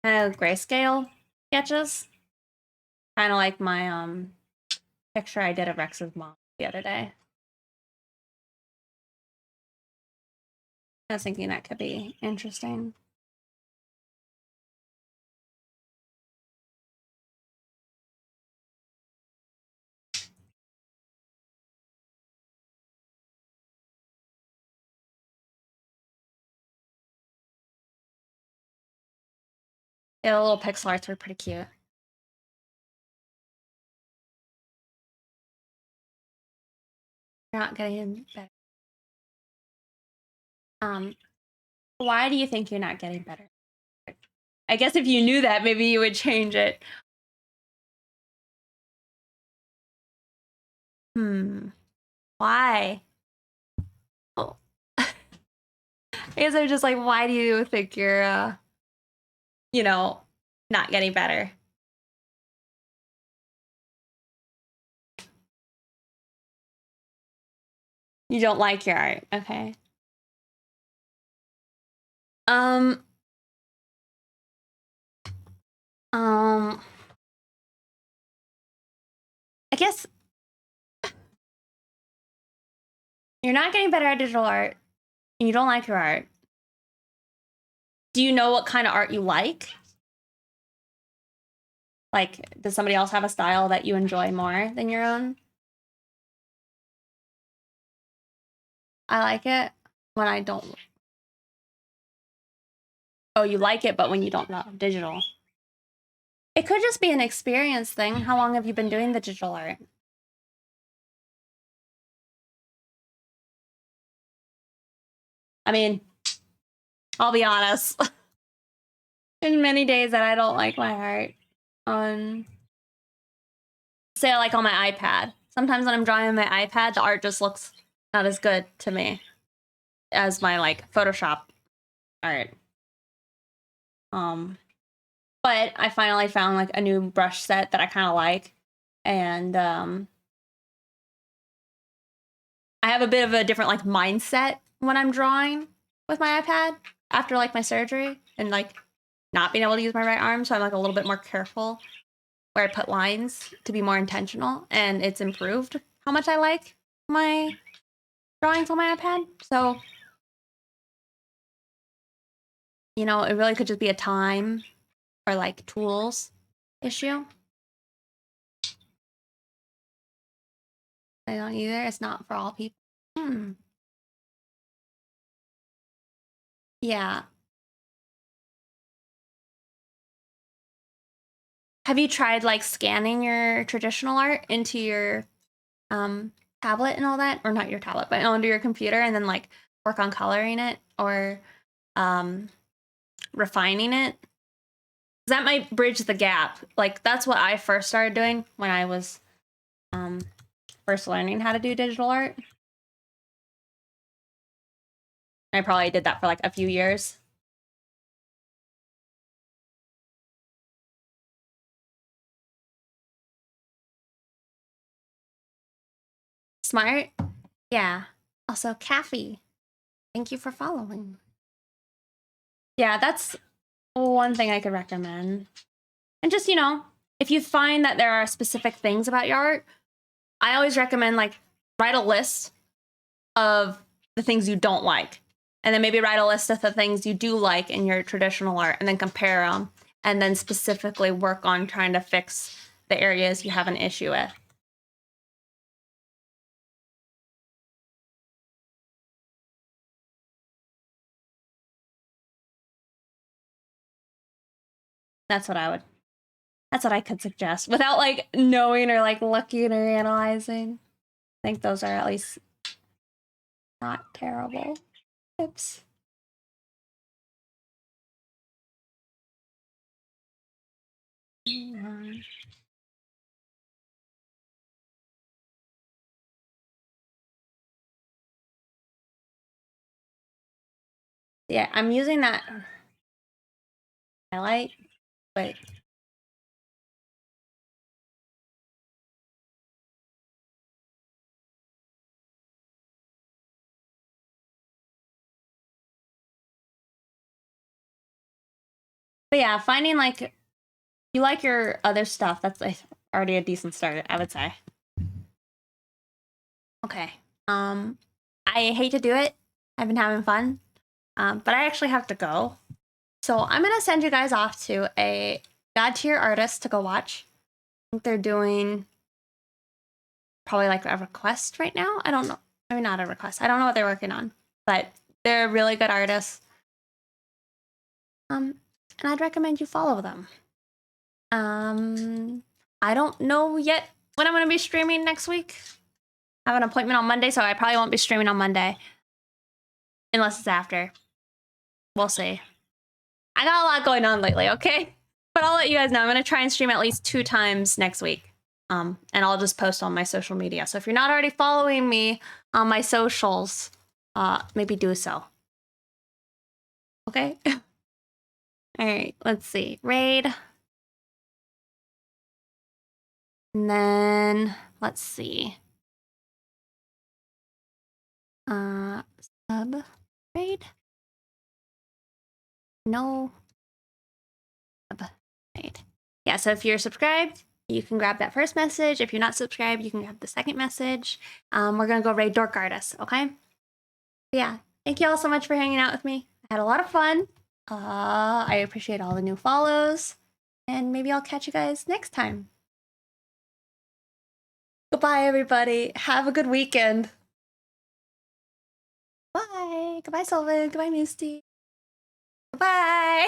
kind of grayscale sketches. Kind of like my picture I did of Rex's mom the other day. I was thinking that could be interesting. Yeah, the little pixel arts were pretty cute. You're not getting better. Why do you think you're not getting better? I guess if you knew that, maybe you would change it. Why? Oh. I guess I'm just like, why do you think you're, you know, not getting better? You don't like your art, okay? I guess you're not getting better at digital art, and you don't like your art. Do you know what kind of art you like? Like, does somebody else have a style that you enjoy more than your own? I like it when I don't. Oh, you like it, but when you don't love digital. It could just be an experience thing. How long have you been doing the digital art? I mean, I'll be honest. There's many days that I don't like my art on, say, like on my iPad. Sometimes when I'm drawing on my iPad, the art just looks not as good to me as my like Photoshop art. But I finally found like a new brush set that I kind of like, and I have a bit of a different like mindset when I'm drawing with my iPad after like my surgery and like not being able to use my right arm, so I'm like a little bit more careful where I put lines to be more intentional, and it's improved how much I like my drawings on my iPad. So, you know, it really could just be a time or like tools issue. I don't either. It's not for all people. Yeah. Have you tried like scanning your traditional art into your tablet and all that? Or not your tablet, but onto your computer and then like work on coloring it or refining it? That might bridge the gap. Like that's what I first started doing when I was first learning how to do digital art. I probably did that for like a few years. Smart? Yeah. Also, Kathy, thank you for following. Yeah, that's one thing I could recommend. And just, you know, if you find that there are specific things about your art, I always recommend like write a list of the things you don't like. And then maybe write a list of the things you do like in your traditional art and then compare them. And then specifically work on trying to fix the areas you have an issue with. That's what I could suggest without like knowing or like looking or analyzing. I think those are at least not terrible tips. Yeah, I'm using that highlight, but yeah, finding like you like your other stuff. That's like, already a decent start, I would say. Okay. I hate to do it. I've been having fun, but I actually have to go. So I'm gonna send you guys off to a God tier artist to go watch. I think they're doing probably like a request right now. I don't know. Maybe not a request. I don't know what they're working on, but they're a really good artist. And I'd recommend you follow them. I don't know yet when I'm gonna be streaming next week. I have an appointment on Monday, so I probably won't be streaming on Monday. Unless it's after. We'll see. I got a lot going on lately, okay? But I'll let you guys know. I'm gonna try and stream at least 2 times next week. And I'll just post on my social media. So if you're not already following me on my socials, maybe do so. Okay? All right, let's see. Raid. And then let's see. Sub raid. No. Sub raid. Yeah, so if you're subscribed, you can grab that first message. If you're not subscribed, you can grab the second message. We're gonna go raid Dork Artist, okay? Yeah, thank you all so much for hanging out with me. I had a lot of fun. I appreciate all the new follows, and maybe I'll catch you guys next time. Goodbye, everybody. Have a good weekend. Goodbye, Sylvan. Goodbye, Misty. Bye.